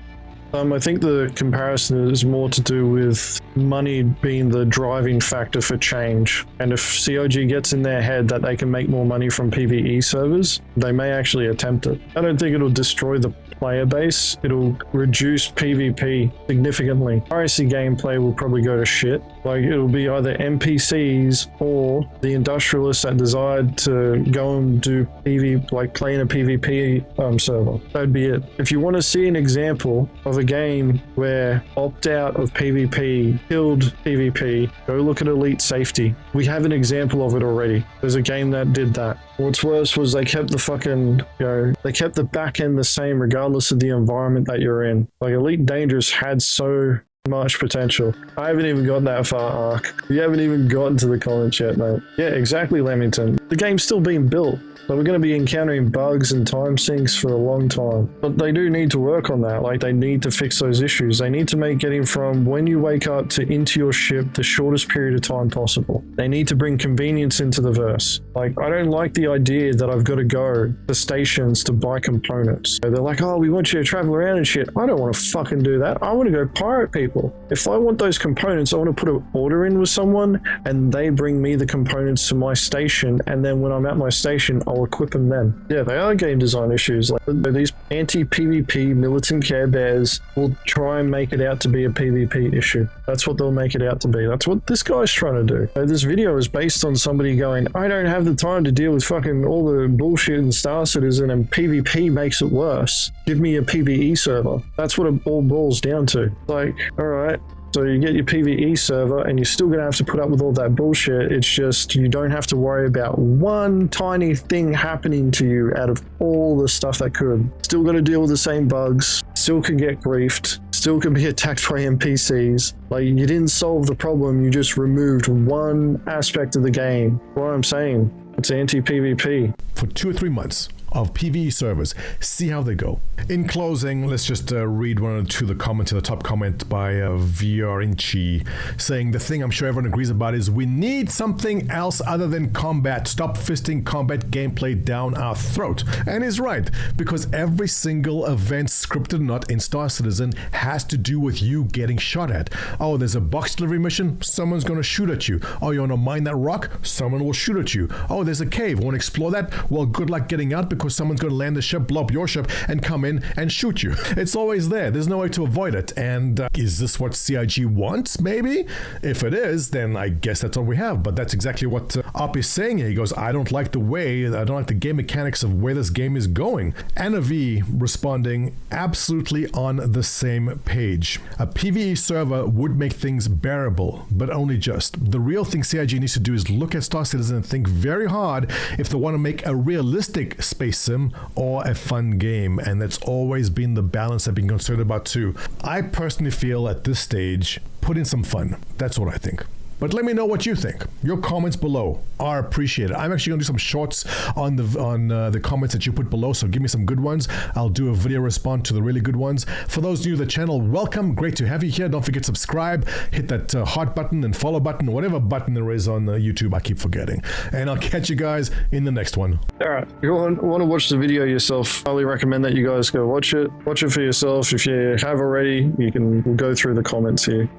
I think the comparison is more to do with money being the driving factor for change. And if COG gets in their head that they can make more money from PvE servers, they may actually attempt it. I don't think it'll destroy the player base. It'll reduce PvP significantly. Piracy gameplay will probably go to shit. Like, it'll be either NPCs or the industrialists that decide to go and do PvP, like play in a PvP server. That'd be it. If you want to see an example of a game where opt-out of PvP killed PvP, go look at Elite Safety. We have an example of it already. There's a game that did that. What's worse was they kept the fucking, they kept the back end the same regardless of the environment that you're in. Like, Elite Dangerous had so much potential. I haven't even gotten that far, Ark. We haven't even gotten to the comments yet, mate. Yeah, exactly, Lamington. The game's still being built. So we're going to be encountering bugs and time sinks for a long time. But they do need to work on that. Like, they need to fix those issues. They need to make getting from when you wake up to into your ship the shortest period of time possible. They need to bring convenience into the verse. Like, I don't like the idea that I've got to go to stations to buy components. So they're like, oh, we want you to travel around and shit. I don't want to fucking do that. I want to go pirate people. If I want those components, I want to put an order in with someone and they bring me the components to my station, and then when I'm at my station, I'll equip them then. Yeah, they are game design issues. Like, these anti-PvP militant Care Bears will try and make it out to be a PvP issue. That's what they'll make it out to be. That's what this guy's trying to do. So this video is based on somebody going, I don't have the time to deal with fucking all the bullshit in Star Citizen, and PvP makes it worse. Give me a PvE server. That's what it all boils down to. Like, alright, so you get your PvE server and you're still going to have to put up with all that bullshit. It's just you don't have to worry about one tiny thing happening to you out of all the stuff that could. Still got to deal with the same bugs, still can get griefed, still can be attacked by NPCs. Like, you didn't solve the problem, you just removed one aspect of the game. What I'm saying, it's anti-PvP. For 2 or 3 months of PvE servers, see how they go. In closing, let's just read one or two of the comments. The top comment by Viorinci saying, the thing I'm sure everyone agrees about is we need something else other than combat. Stop fisting combat gameplay down our throat. And he's right, because every single event, scripted or not, in Star Citizen has to do with you getting shot at. Oh, there's a box delivery mission, someone's gonna shoot at you. Oh, you wanna mine that rock? Someone will shoot at you. Oh, there's a cave, wanna explore that? Well, good luck getting out, because someone's gonna land the ship, blow up your ship, and come in and shoot you. It's always there. There's no way to avoid it. And is this what CIG wants? Maybe. If it is, then I guess that's all we have. But that's exactly what Op is saying here. He goes, I don't like the game mechanics of where this game is going. Anna V responding, absolutely on the same page. A PvE server would make things bearable, but only just. The real thing CIG needs to do is look at Star Citizen and think very hard if they want to make a realistic space sim or a fun game, and that's always been the balance I've been concerned about too. I personally feel at this stage, put in some fun. That's what I think. But let me know what you think. Your comments below are appreciated. I'm actually going to do some shorts on the comments that you put below, so give me some good ones. I'll do a video response to the really good ones. For those new to the channel, welcome. Great to have you here. Don't forget to subscribe, hit that heart button and follow button, whatever button there is on YouTube. I keep forgetting. And I'll catch you guys in the next one. All right. If you want to watch the video yourself, I highly recommend that you guys go watch it. Watch it for yourself. If you have already, we'll go through the comments here.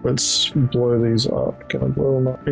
Let's blow these up. Can I blow them up?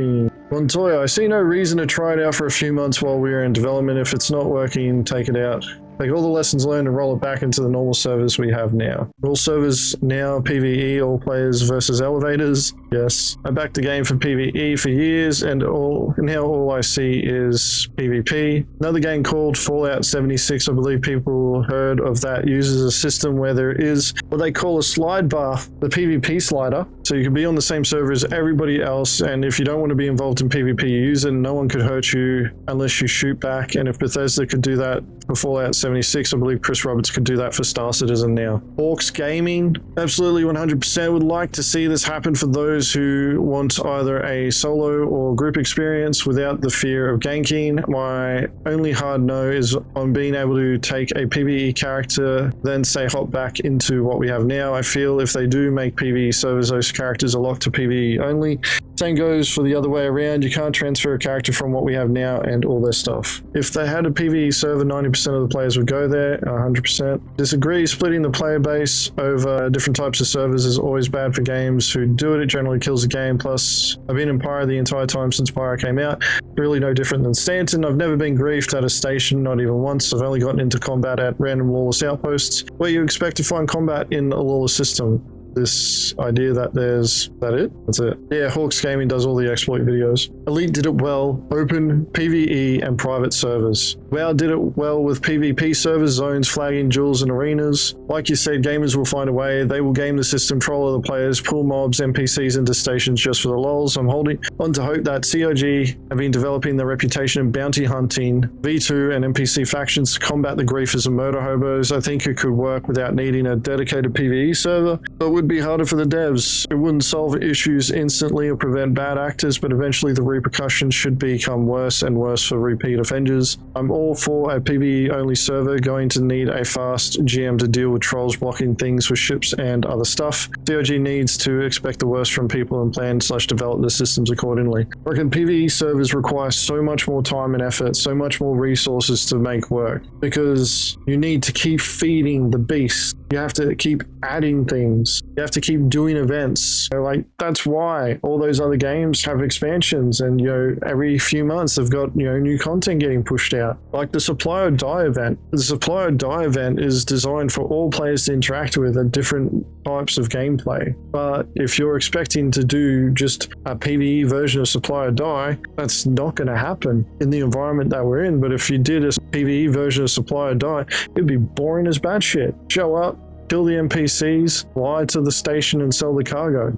Montoya, I see no reason to try it out for a few months while we're in development. If it's not working, take it out. Take all the lessons learned and roll it back into the normal servers we have now. All servers now PvE, all players versus elevators. Yes. I backed the game for PvE for years, and now all I see is PvP. Another game called Fallout 76, I believe people heard of that, uses a system where there is what they call a slide bar, the PvP slider. So you can be on the same server as everybody else, and if you don't want to be involved in PvP, you use it, and no one could hurt you unless you shoot back. And if Bethesda could do that for Fallout 76, I believe Chris Roberts could do that for Star Citizen now. Orcs Gaming, absolutely 100% would like to see this happen for those who want either a solo or group experience without the fear of ganking. My only hard no is on being able to take a PvE character, then say hop back into what we have now. I feel if they do make PvE servers those characters are locked to PvE only. Same goes for the other way around. You can't transfer a character from what we have now and all their stuff. If they had a PvE server, 90% of the players would go there, 100%. Disagree. Splitting the player base over different types of servers is always bad for games who do it. It generally kills the game. Plus, I've been in Pyre the entire time since Pyre came out. Really no different than Stanton. I've never been griefed at a station, not even once. I've only gotten into combat at random lawless outposts where you expect to find combat in a lawless system. This idea that there's... That it? That's it. Yeah, Hawks Gaming does all the exploit videos. Elite did it well. Open, PvE, and private servers. WoW did it well with PvP servers, zones, flagging, duels, and arenas. Like you said, gamers will find a way. They will game the system, troll other players, pull mobs, NPCs into stations just for the lols. I'm holding on to hope that COG have been developing their reputation in bounty hunting, V2, and NPC factions to combat the griefers and murder hobos. I think it could work without needing a dedicated PvE server, but would be harder for the devs. It wouldn't solve issues instantly or prevent bad actors, but eventually the repercussions should become worse and worse for repeat offenders. I'm all for a PvE only server, going to need a fast GM to deal with trolls blocking things with ships and other stuff. COG needs to expect the worst from people and plan/develop the systems accordingly. I reckon PvE servers require so much more time and effort, so much more resources to make work, because you need to keep feeding the beast. You have to keep adding things. You have to keep doing events. So, like, that's why all those other games have expansions, and every few months they've got new content getting pushed out. Like the Supply or Die event. The Supply or Die event is designed for all players to interact with at different types of gameplay. But if you're expecting to do just a PvE version of Supply or Die, that's not going to happen in the environment that we're in. But if you did a PvE version of Supply or Die, it'd be boring as bad shit. Show up, kill the NPCs, fly to the station and sell the cargo.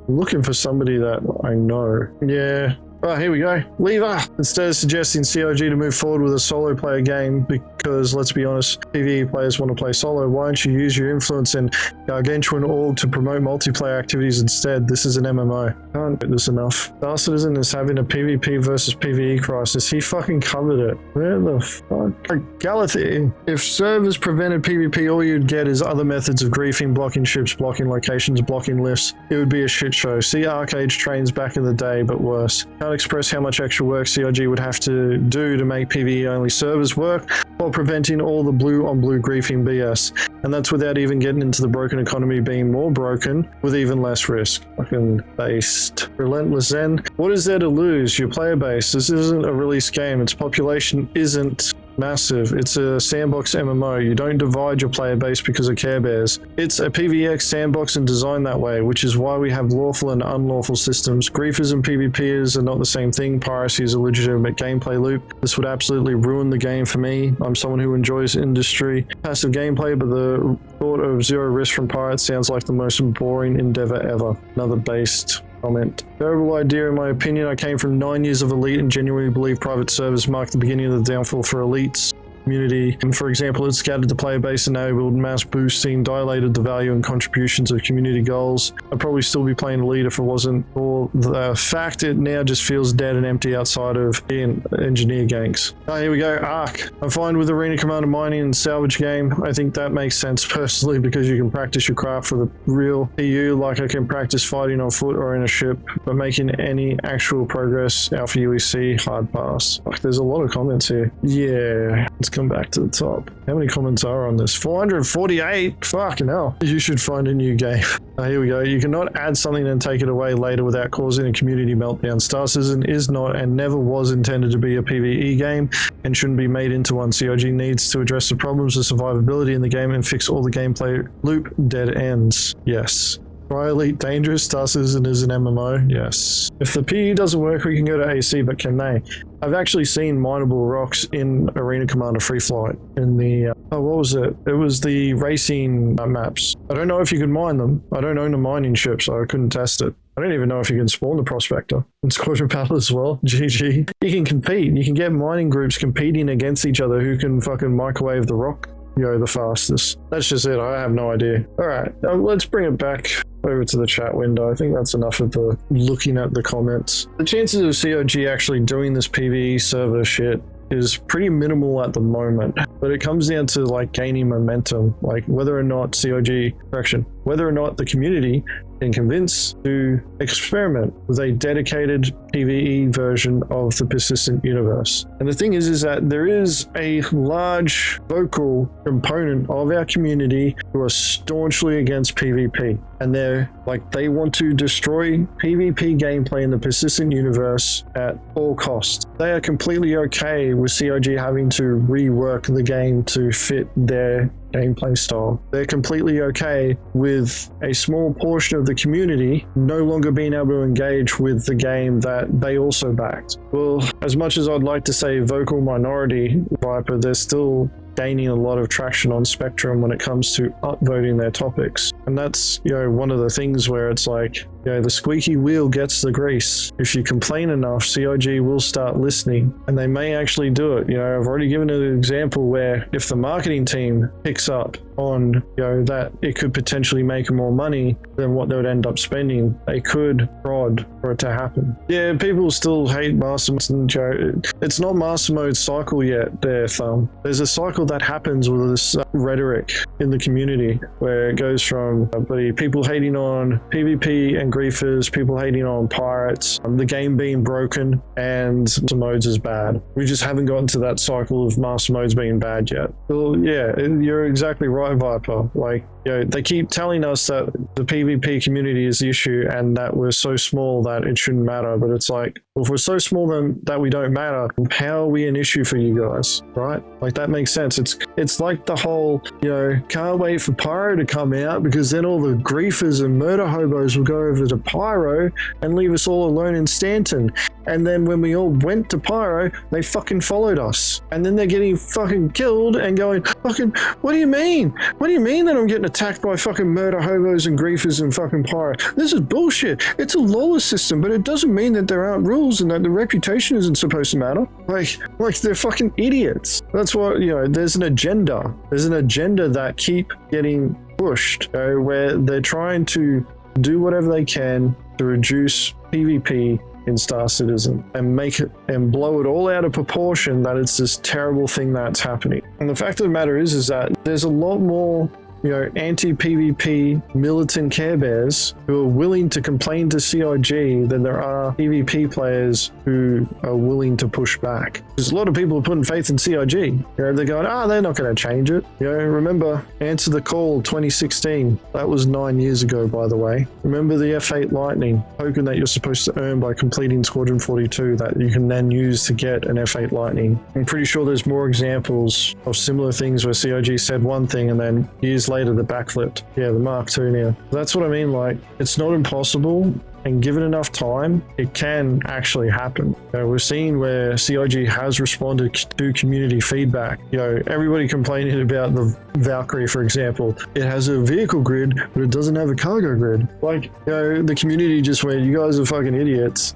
Looking for somebody that I know. Yeah. Oh, here we go. Lever! Instead of suggesting COG to move forward with a solo player game, because let's be honest, PvE players want to play solo, why don't you use your influence in Gargantuan org to promote multiplayer activities instead? This is an MMO. Can't get this enough. Star Citizen is having a PvP versus PvE crisis. He fucking covered it. Where the fuck? Galathea. If servers prevented PvP, all you'd get is other methods of griefing, blocking ships, blocking locations, blocking lifts. It would be a shit show. See Arcade trains back in the day, but worse. Can't express how much extra work COG would have to do to make PvE only servers work while preventing all the blue on blue griefing BS. And that's without even getting into the broken economy being more broken with even less risk. Fucking based. Relentless Zen. What is there to lose? Your player base. This isn't a release game. Its population isn't massive. It's a sandbox MMO. You don't divide your player base because of Care Bears. It's a PvX sandbox and designed that way, which is why we have lawful and unlawful systems. Griefers and PvPers are not the same thing. Piracy is a legitimate gameplay loop. This would absolutely ruin the game for me. I'm someone who enjoys industry passive gameplay, but the thought of zero risk from pirates sounds like the most boring endeavor ever. Another based comment. Terrible idea in my opinion. I came from 9 years of Elite and genuinely believe private servers marked the beginning of the downfall for Elites. Community. And for example, it scattered the player base, enabled mass boosting, dilated the value and contributions of community goals. I'd probably still be playing Elite if it wasn't for the fact it now just feels dead and empty outside of being engineer ganks. Oh, here we go. Arc. I'm fine with Arena Commander mining and salvage game. I think that makes sense personally because you can practice your craft for the real EU like I can practice fighting on foot or in a ship, but making any actual progress, Alpha UEC, hard pass. Fuck, there's a lot of comments here. Yeah. Let's come back to the top. How many comments are on this? 448? Fucking hell. You should find a new game. Here we go. You cannot add something and take it away later without causing a community meltdown. Star Citizen is not and never was intended to be a PvE game and shouldn't be made into one. COG needs to address the problems of survivability in the game and fix all the gameplay loop dead ends. Yes. Try Elite Dangerous. Star Citizen is an MMO. Yes. If the PE doesn't work, we can go to AC, but can they? I've actually seen mineable rocks in Arena Commander Free Flight in the, what was it? It was the racing maps. I don't know if you can mine them. I don't own a mining ship, so I couldn't test it. I don't even know if you can spawn the Prospector in Squadron Battle as well. GG. You can compete. You can get mining groups competing against each other who can fucking microwave the rock the fastest. That's just it. I have no idea. All right, let's bring it back over to the chat window. I think that's enough of the looking at the comments. The chances of COG actually doing this PvE server shit is pretty minimal at the moment, but it comes down to like gaining momentum, like whether or not whether or not the community can convince to experiment with a dedicated PvE version of the persistent universe. And the thing is that there is a large vocal component of our community who are staunchly against PvP, and they want to destroy PvP gameplay in the persistent universe at all costs. They are completely okay with CIG having to rework the game to fit their gameplay style. They're completely okay with a small portion of the community no longer being able to engage with the game that they also backed. Well, as much as I'd like to say vocal minority, Viper, they're still gaining a lot of traction on Spectrum when it comes to upvoting their topics. And that's, one of the things where it's like, the squeaky wheel gets the grease. If you complain enough, CIG will start listening, and they may actually do it. I've already given an example where if the marketing team picks up on, that it could potentially make more money than what they would end up spending, they could prod for it to happen. Yeah, people still hate Master Mode. It's not Master Mode cycle yet there, Thumb. There's a cycle that happens with this rhetoric in the community where it goes from people hating on PvP and griefers, people hating on pirates, the game being broken, and Master Modes is bad. We just haven't gotten to that cycle of Master Modes being bad yet. Well, yeah, you're exactly right, Viper. They keep telling us that the PvP community is the issue and that we're so small that it shouldn't matter. But it's like, well, if we're so small then that we don't matter, how are we an issue for you guys, right? That makes sense. It's like the whole, can't wait for Pyro to come out because then all the griefers and murder hobos will go over to Pyro and leave us all alone in Stanton. And then when we all went to Pyro, they fucking followed us. And then they're getting fucking killed and going, fucking, what do you mean? What do you mean that I'm getting attacked by fucking murder hobos and griefers and fucking Pyro? This is bullshit. It's a lawless system, but it doesn't mean that there aren't rules and that the reputation isn't supposed to matter. Like they're fucking idiots. That's what, there's an agenda. There's an agenda that keep getting pushed, where they're trying to do whatever they can to reduce PvP in Star Citizen and make it and blow it all out of proportion that it's this terrible thing that's happening. And the fact of the matter is that there's a lot more anti-PvP militant Care Bears who are willing to complain to CIG than there are PvP players who are willing to push back. There's a lot of people putting faith in CIG. They're going, they're not going to change it. Remember Answer the Call 2016. That was 9 years ago, by the way. Remember the F8 Lightning token that you're supposed to earn by completing Squadron 42 that you can then use to get an F8 Lightning. I'm pretty sure there's more examples of similar things where CIG said one thing and then years later the backflipped. Yeah, the Mark II now. That's what I mean. It's not impossible, and given enough time, it can actually happen. We're seeing where CIG has responded to community feedback. Everybody complaining about the Valkyrie, for example. It has a vehicle grid, but it doesn't have a cargo grid. The community just went, you guys are fucking idiots.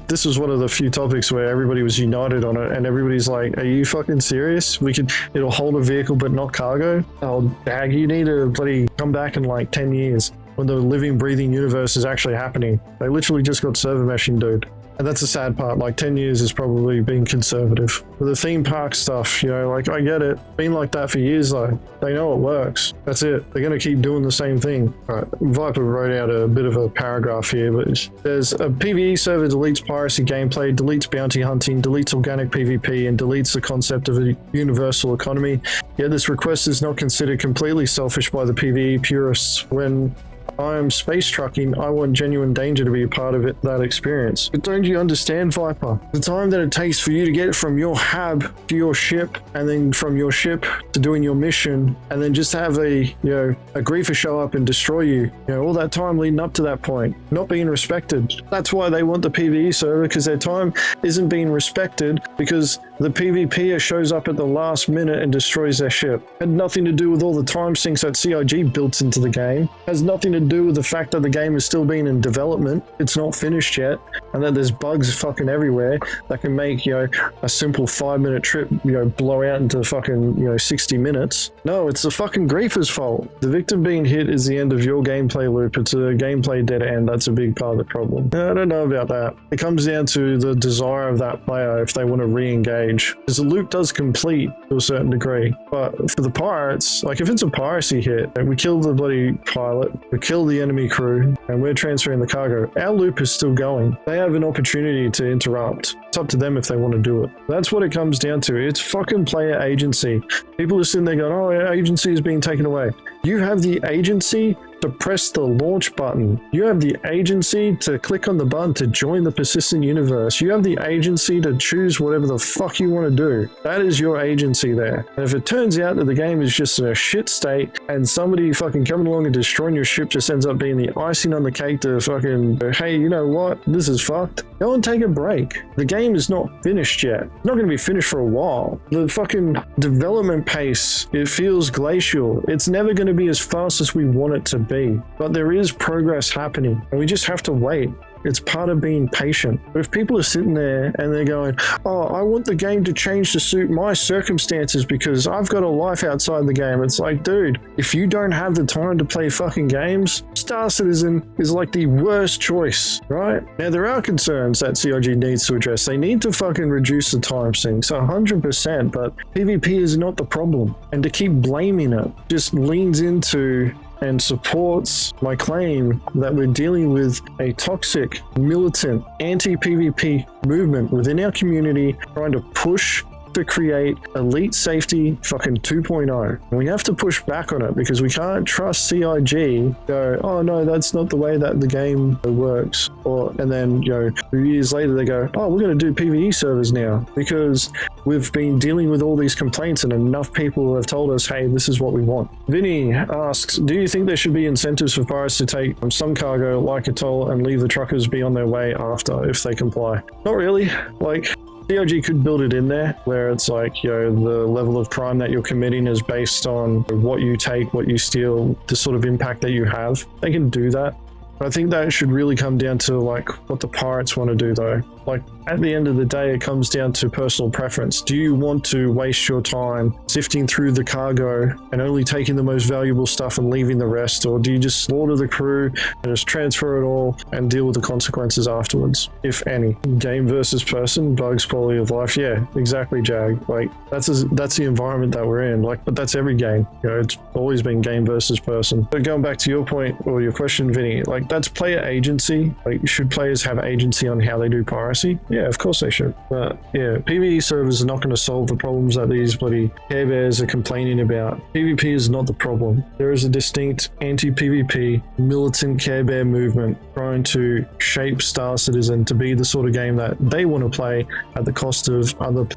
This was one of the few topics where everybody was united on it, and everybody's like, are you fucking serious? It'll hold a vehicle but not cargo? Oh, dag, you need to bloody come back in 10 years when the living, breathing universe is actually happening. They literally just got server meshing, dude. And that's the sad part. 10 years is probably being conservative. With the theme park stuff, I get it. Been like that for years, though. They know it works. That's it. They're going to keep doing the same thing. All right. Viper wrote out a bit of a paragraph here, but there's a PvE server deletes piracy gameplay, deletes bounty hunting, deletes organic PvP, and deletes the concept of a universal economy. Yet this request is not considered completely selfish by the PvE purists. When I am space trucking, I want genuine danger to be a part of that experience. But don't you understand, Viper? The time that it takes for you to get from your hab to your ship, and then from your ship to doing your mission, and then just have a griefer show up and destroy you. All that time leading up to that point, not being respected. That's why they want the PvE server, because their time isn't being respected, because the PvPer shows up at the last minute and destroys their ship. Had nothing to do with all the time sinks that CIG built into the game. Has nothing to do with the fact that the game is still being in development. It's not finished yet, and that there's bugs fucking everywhere that can make a simple 5-minute trip blow out into fucking 60 minutes. No, it's the fucking griefer's fault. The victim being hit is the end of your gameplay loop. It's a gameplay dead end. That's a big part of the problem. I don't know about that. It comes down to the desire of that player if they want to re-engage. stage, because the loot does complete to a certain degree. But for the pirates, like if it's a piracy hit, we kill the bloody pilot, we kill the enemy crew, and we're transferring the cargo, our loop is still going. They have an opportunity to interrupt. It's up to them if they want to do it. That's what it comes down to. It's fucking player agency. People are sitting there going, oh, our agency is being taken away. You have the agency to press the launch button. You have the agency to click on the button to join the persistent universe. You have the agency to choose whatever the fuck you want to do. That is your agency there. And if it turns out that the game is just in a shit state and somebody fucking coming along and destroying your ship just ends up being the icing on the cake to fucking, hey, you know what? This is fucked. Go and take a break. The game is not finished yet. It's not going to be finished for a while. The fucking development pace, it feels glacial. It's never going to be as fast as we want it to be. But there is progress happening, and we just have to wait. It's part of being patient. But if people are sitting there and they're going, oh, I want the game to change to suit my circumstances because I've got a life outside the game. It's like, dude, if you don't have the time to play fucking games, Star Citizen is like the worst choice, right? Now, there are concerns that CIG needs to address. They need to fucking reduce the time sinks 100%, but PvP is not the problem. And to keep blaming it just leans into and supports my claim that we're dealing with a toxic, militant, anti-PvP movement within our community trying to push to create elite safety fucking 2.0. And we have to push back on it because we can't trust CIG go, oh no, that's not the way that the game works. And then, 2 years later they go, oh, we're going to do PvE servers now because we've been dealing with all these complaints and enough people have told us, hey, this is what we want. Vinny asks, do you think there should be incentives for pirates to take some cargo like a toll and leave the truckers be on their way after if they comply? Not really. Like, CIG could build it in there where it's like, the level of crime that you're committing is based on what you take, what you steal, the sort of impact that you have. They can do that. But I think that should really come down to like what the pirates want to do though. Like at the end of the day, it comes down to personal preference. Do you want to waste your time sifting through the cargo and only taking the most valuable stuff and leaving the rest? Or do you just slaughter the crew and just transfer it all and deal with the consequences afterwards, if any? Game versus person, bugs, quality of life. Yeah, exactly, Jag. Like that's the environment that we're in. Like, but that's every game. It's always been game versus person. But going back to your point or your question, Vinny, like that's player agency. Like, should players have agency on how they do piracy? Yeah, of course they should. But yeah, PvE servers are not going to solve the problems that these bloody Care Bears are complaining about. PvP is not the problem. There is a distinct anti-PvP militant Care Bear movement trying to shape Star Citizen to be the sort of game that they want to play at the cost of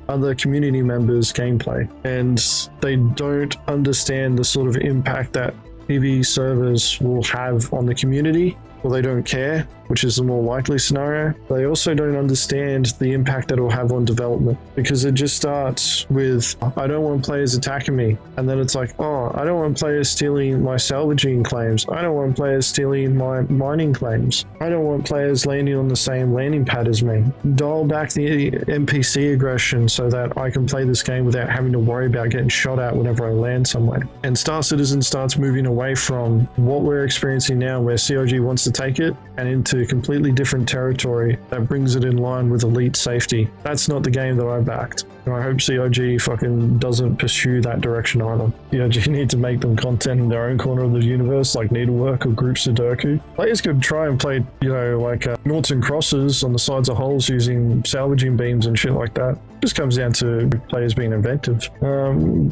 other community members' gameplay. And they don't understand the sort of impact that PvE servers will have on the community, or they don't care, which is the more likely scenario. They also don't understand the impact that it will have on development, because it just starts with, I don't want players attacking me. And then it's like, oh, I don't want players stealing my salvaging claims. I don't want players stealing my mining claims. I don't want players landing on the same landing pad as me. Dial back the NPC aggression so that I can play this game without having to worry about getting shot at whenever I land somewhere. And Star Citizen starts moving away from what we're experiencing now, where CIG wants to take it and into completely different territory that brings it in line with elite safety. That's not the game that I backed. And I hope CIG fucking doesn't pursue that direction either. CIG need to make them content in their own corner of the universe, like Needlework or Group Sudoku. Players could try and play, noughts and crosses on the sides of holes using salvaging beams and shit like that. Just comes down to players being inventive.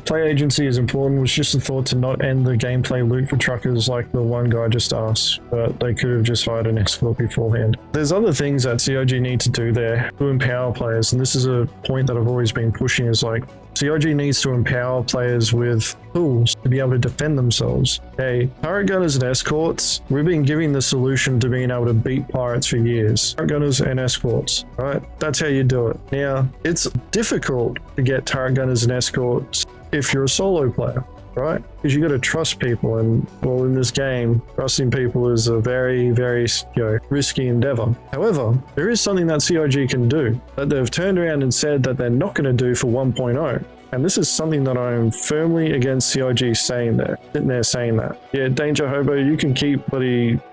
Play agency is important. It was just a thought to not end the gameplay loop for truckers like the one guy just asked, but they could have just hired an escort beforehand. There's other things that CIG need to do there to empower players, and this is a point that I've always been pushing, is like CIG needs to empower players with tools to be able to defend themselves. Hey, turret gunners and escorts, we've been giving the solution to being able to beat pirates for years. Turret gunners and escorts, right? That's how you do it. Now, it's difficult to get turret gunners and escorts if you're a solo player, right? Because you got to trust people, and well, in this game, trusting people is a very, very risky endeavor. However, there is something that CIG can do that they've turned around and said that they're not going to do for 1.0. And this is something that I'm firmly against CIG saying there, sitting there saying that. Yeah, Danger Hobo, you can keep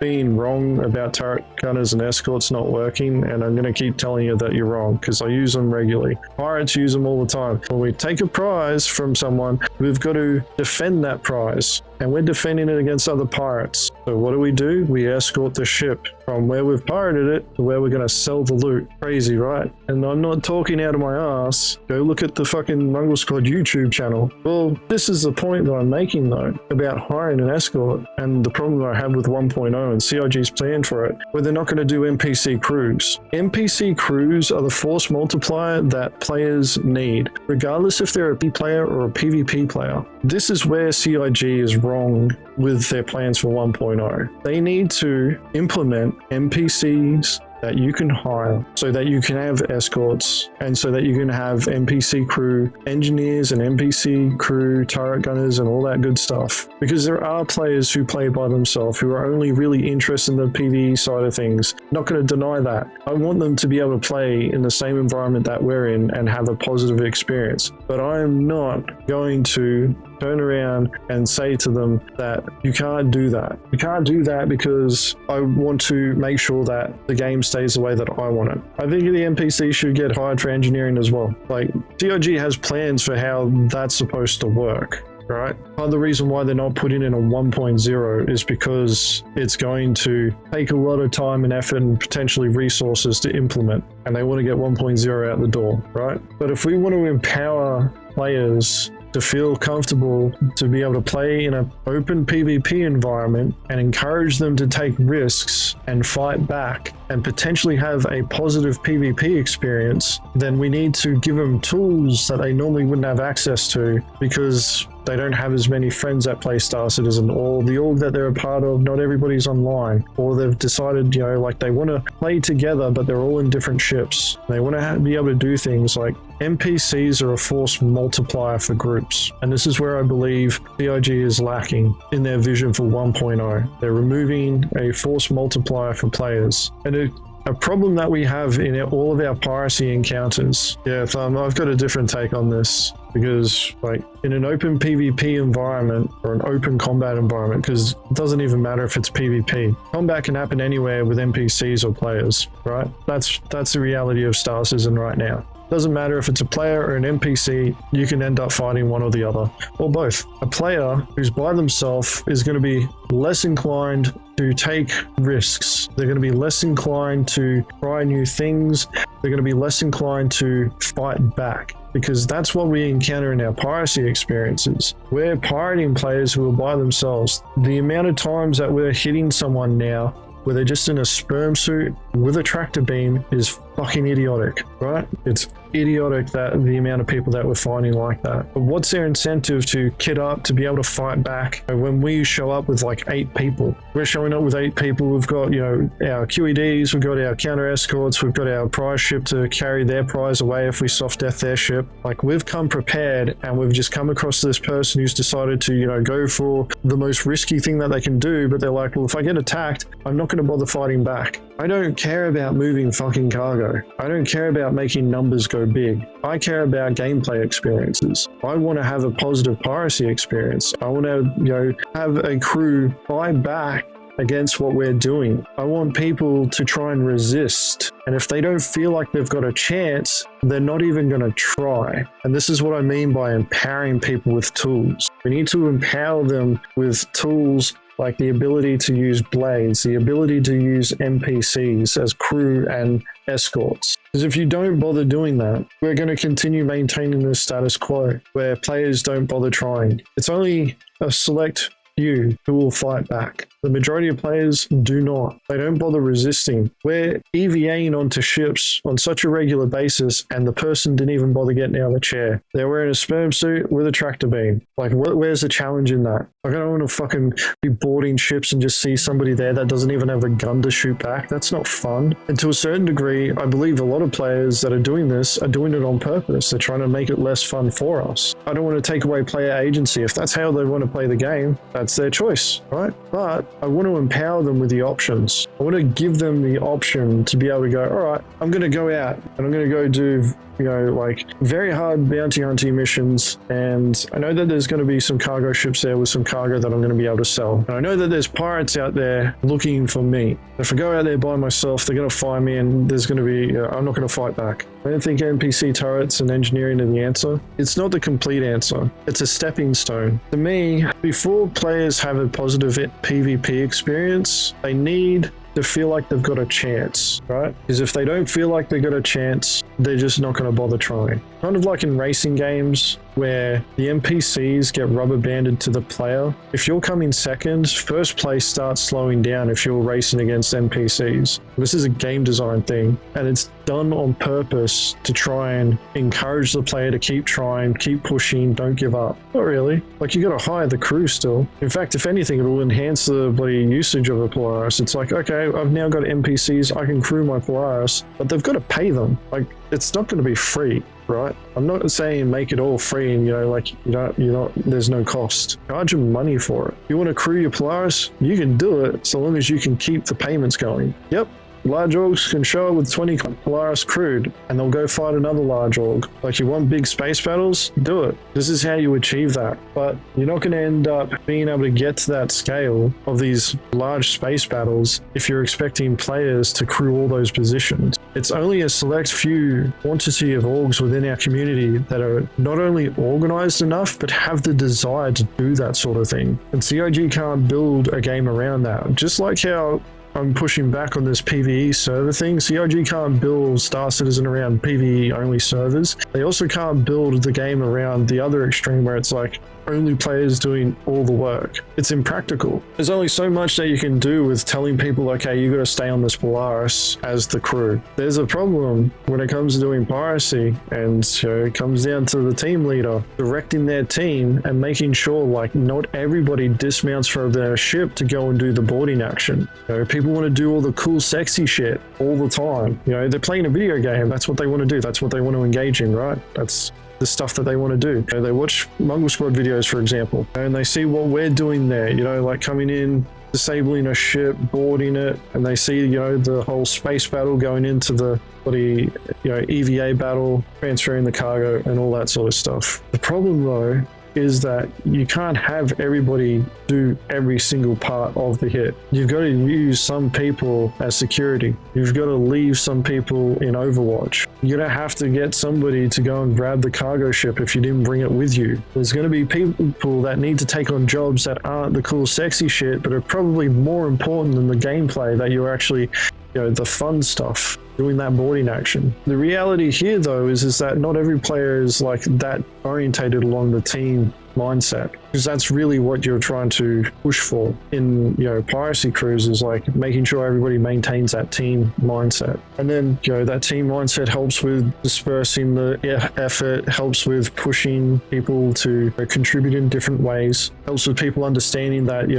being wrong about turret gunners and escorts not working, and I'm going to keep telling you that you're wrong because I use them regularly. Pirates use them all the time. When we take a prize from someone, we've got to defend that prize, and we're defending it against other pirates. So what do? We escort the ship from where we've pirated it to where we're going to sell the loot. Crazy, right? And I'm not talking out of my ass. Go look at the fucking Mongrel Squad YouTube channel. Well, this is the point that I'm making though, about hiring an escort and the problem that I have with 1.0 and CIG's plan for it, where they're not going to do NPC crews. NPC crews are the force multiplier that players need, regardless if they're a P player or a PvP player. This is where CIG is wrong with their plans for 1.0. They need to implement NPCs that you can hire so that you can have escorts and so that you can have NPC crew engineers and NPC crew turret gunners and all that good stuff. Because there are players who play by themselves who are only really interested in the PvE side of things. Not going to deny that. I want them to be able to play in the same environment that we're in and have a positive experience. But I'm not going to turn around and say to them that you can't do that. You can't do that because I want to make sure that the game stays the way that I want it. I think the NPC should get hired for engineering as well. Like, CIG has plans for how that's supposed to work. Right? Part of the reason why they're not putting in a 1.0 is because it's going to take a lot of time and effort and potentially resources to implement, and they want to get 1.0 out the door, right? But if we want to empower players to feel comfortable to be able to play in an open PvP environment and encourage them to take risks and fight back and potentially have a positive PvP experience, then we need to give them tools that they normally wouldn't have access to because they don't have as many friends that play Star Citizen, or the org that they're a part of, not everybody's online, or they've decided, like they want to play together, but they're all in different ships. They want to be able to do things like NPCs are a force multiplier for groups. And this is where I believe CIG is lacking in their vision for 1.0. They're removing a force multiplier for players. And a problem that we have in all of our piracy encounters. Yeah, I've got a different take on this because, like, in an open PvP environment or an open combat environment, because it doesn't even matter if it's PvP, combat can happen anywhere with NPCs or players, right? That's the reality of Star Citizen right now. Doesn't matter if it's a player or an NPC, you can end up fighting one or the other, or both. A player who's by themselves is going to be less inclined to take risks. They're going to be less inclined to try new things. They're going to be less inclined to fight back, because that's what we encounter in our piracy experiences. We're pirating players who are by themselves. The amount of times that we're hitting someone now where they're just in a sperm suit with a tractor beam is fucking idiotic, right? It's idiotic that the amount of people that we're finding like that. But what's their incentive to kit up to be able to fight back when we show up with like 8 people? We're showing up with 8 people. We've got, our QEDs, we've got our counter escorts, we've got our prize ship to carry their prize away if we soft death their ship. Like, we've come prepared, and we've just come across this person who's decided to, go for the most risky thing that they can do, but they're like, well, if I get attacked, I'm not going to bother fighting back. I don't care about moving fucking cargo. I don't care about making numbers go big. I care about gameplay experiences. I want to have a positive piracy experience. I want to, have a crew fight back against what we're doing. I want people to try and resist. And if they don't feel like they've got a chance, they're not even going to try. And this is what I mean by empowering people with tools. We need to empower them with tools like the ability to use blades, the ability to use NPCs as crew and escorts. Because if you don't bother doing that, we're going to continue maintaining the status quo where players don't bother trying. It's only a select few who will fight back. The majority of players do not. They don't bother resisting. We're EVAing onto ships on such a regular basis, and the person didn't even bother getting out of the chair. They're wearing a sperm suit with a tractor beam. Like, where's the challenge in that? Like, I don't want to fucking be boarding ships and just see somebody there that doesn't even have a gun to shoot back. That's not fun. And to a certain degree, I believe a lot of players that are doing this are doing it on purpose. They're trying to make it less fun for us. I don't want to take away player agency. If that's how they want to play the game, that's their choice, right? But I want to empower them with the options. I want to give them the option to be able to go, all right, I'm going to go out and I'm going to go do, like very hard bounty hunting missions. And I know that there's going to be some cargo ships there with some cargo that I'm going to be able to sell. And I know that there's pirates out there looking for me. If I go out there by myself, they're going to find me and there's going to be, I'm not going to fight back. I don't think NPC turrets and engineering are the answer. It's not the complete answer. It's a stepping stone. To me, before players have a positive PvP experience, they need to feel like they've got a chance, right? Because if they don't feel like they've got a chance, they're just not going to bother trying. Kind of like in racing games where the NPCs get rubber banded to the player. If you're coming second, first place starts slowing down if you're racing against NPCs. This is a game design thing, and it's done on purpose to try and encourage the player to keep trying, keep pushing, don't give up. Not really. Like, you got to hire the crew still. In fact, if anything, it will enhance the bloody usage of a Polaris. It's like, okay, I've now got NPCs, I can crew my Polaris, but they've got to pay them. Like, it's not going to be free, right? I'm not saying make it all free and, there's no cost. Charge them money for it. You want to crew your Polaris? You can do it so long as you can keep the payments going. Yep. Large orgs can show up with 20 Polaris crewed and they'll go fight another large org. Like, you want big space battles? Do it. This is how you achieve that. But you're not going to end up being able to get to that scale of these large space battles if you're expecting players to crew all those positions. It's only a select few quantity of orgs within our community that are not only organized enough, but have the desire to do that sort of thing. And CIG can't build a game around that. Just like how I'm pushing back on this PvE server thing. CIG can't build Star Citizen around PvE only servers. They also can't build the game around the other extreme where it's like only players doing all the work. It's impractical. There's only so much that you can do with telling people, okay, you got to stay on this Polaris as the crew. There's a problem when it comes to doing piracy, and it comes down to the team leader directing their team and making sure like not everybody dismounts from their ship to go and do the boarding action. People want to do all the cool sexy shit all the time. They're playing a video game. That's what they want to do. That's what they want to engage in, right? That's the stuff that they want to do. They watch Mongrel Squad videos, for example, and they see what we're doing there, like coming in, disabling a ship, boarding it, and they see, the whole space battle going into the bloody, EVA battle, transferring the cargo and all that sort of stuff. The problem though is that you can't have everybody do every single part of the hit. You've got to use some people as security. You've got to leave some people in Overwatch. You're going to have to get somebody to go and grab the cargo ship if you didn't bring it with you. There's going to be people that need to take on jobs that aren't the cool sexy shit, but are probably more important than the gameplay, that you're actually, the fun stuff, doing that boarding action. The reality here though is that not every player is like that orientated along the team mindset, because that's really what you're trying to push for in piracy crews, is like making sure everybody maintains that team mindset. And then that team mindset helps with dispersing the effort, helps with pushing people to contribute in different ways, helps with people understanding that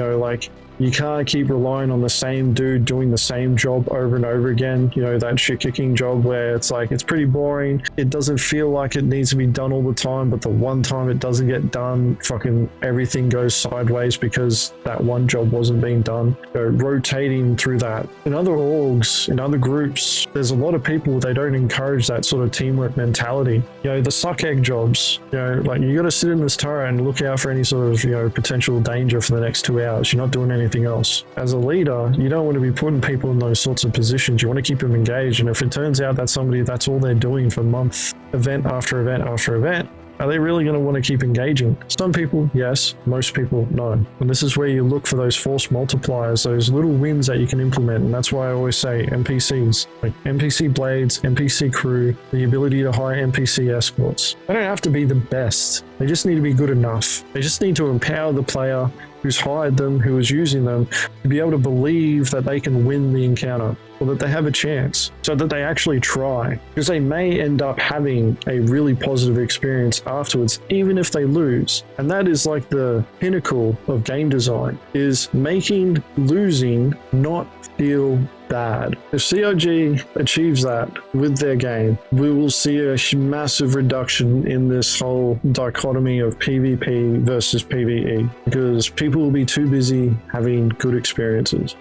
you can't keep relying on the same dude doing the same job over and over again. That shit-kicking job where it's like, it's pretty boring. It doesn't feel like it needs to be done all the time, but the one time it doesn't get done, fucking everything goes sideways because that one job wasn't being done. Rotating through that. In other orgs, in other groups, there's a lot of people, they don't encourage that sort of teamwork mentality. The suck egg jobs, like you got to sit in this turret and look out for any sort of, potential danger for the next 2 hours. You're not doing anything else. As a leader, you don't want to be putting people in those sorts of positions. You want to keep them engaged. And if it turns out that somebody, that's all they're doing for month, event after event after event, are they really going to want to keep engaging? Some people, yes. Most people, no. And this is where you look for those force multipliers, those little wins that you can implement. And that's why I always say NPCs, like NPC blades, NPC crew, the ability to hire NPC escorts. They don't have to be the best. They just need to be good enough. They just need to empower the player who's hired them, who is using them, to be able to believe that they can win the encounter, or that they have a chance, so that they actually try. Because they may end up having a really positive experience afterwards, even if they lose. And that is like the pinnacle of game design, is making losing not feel bad. If COG achieves that with their game, we will see a massive reduction in this whole dichotomy of PvP versus PvE, because people will be too busy having good experiences.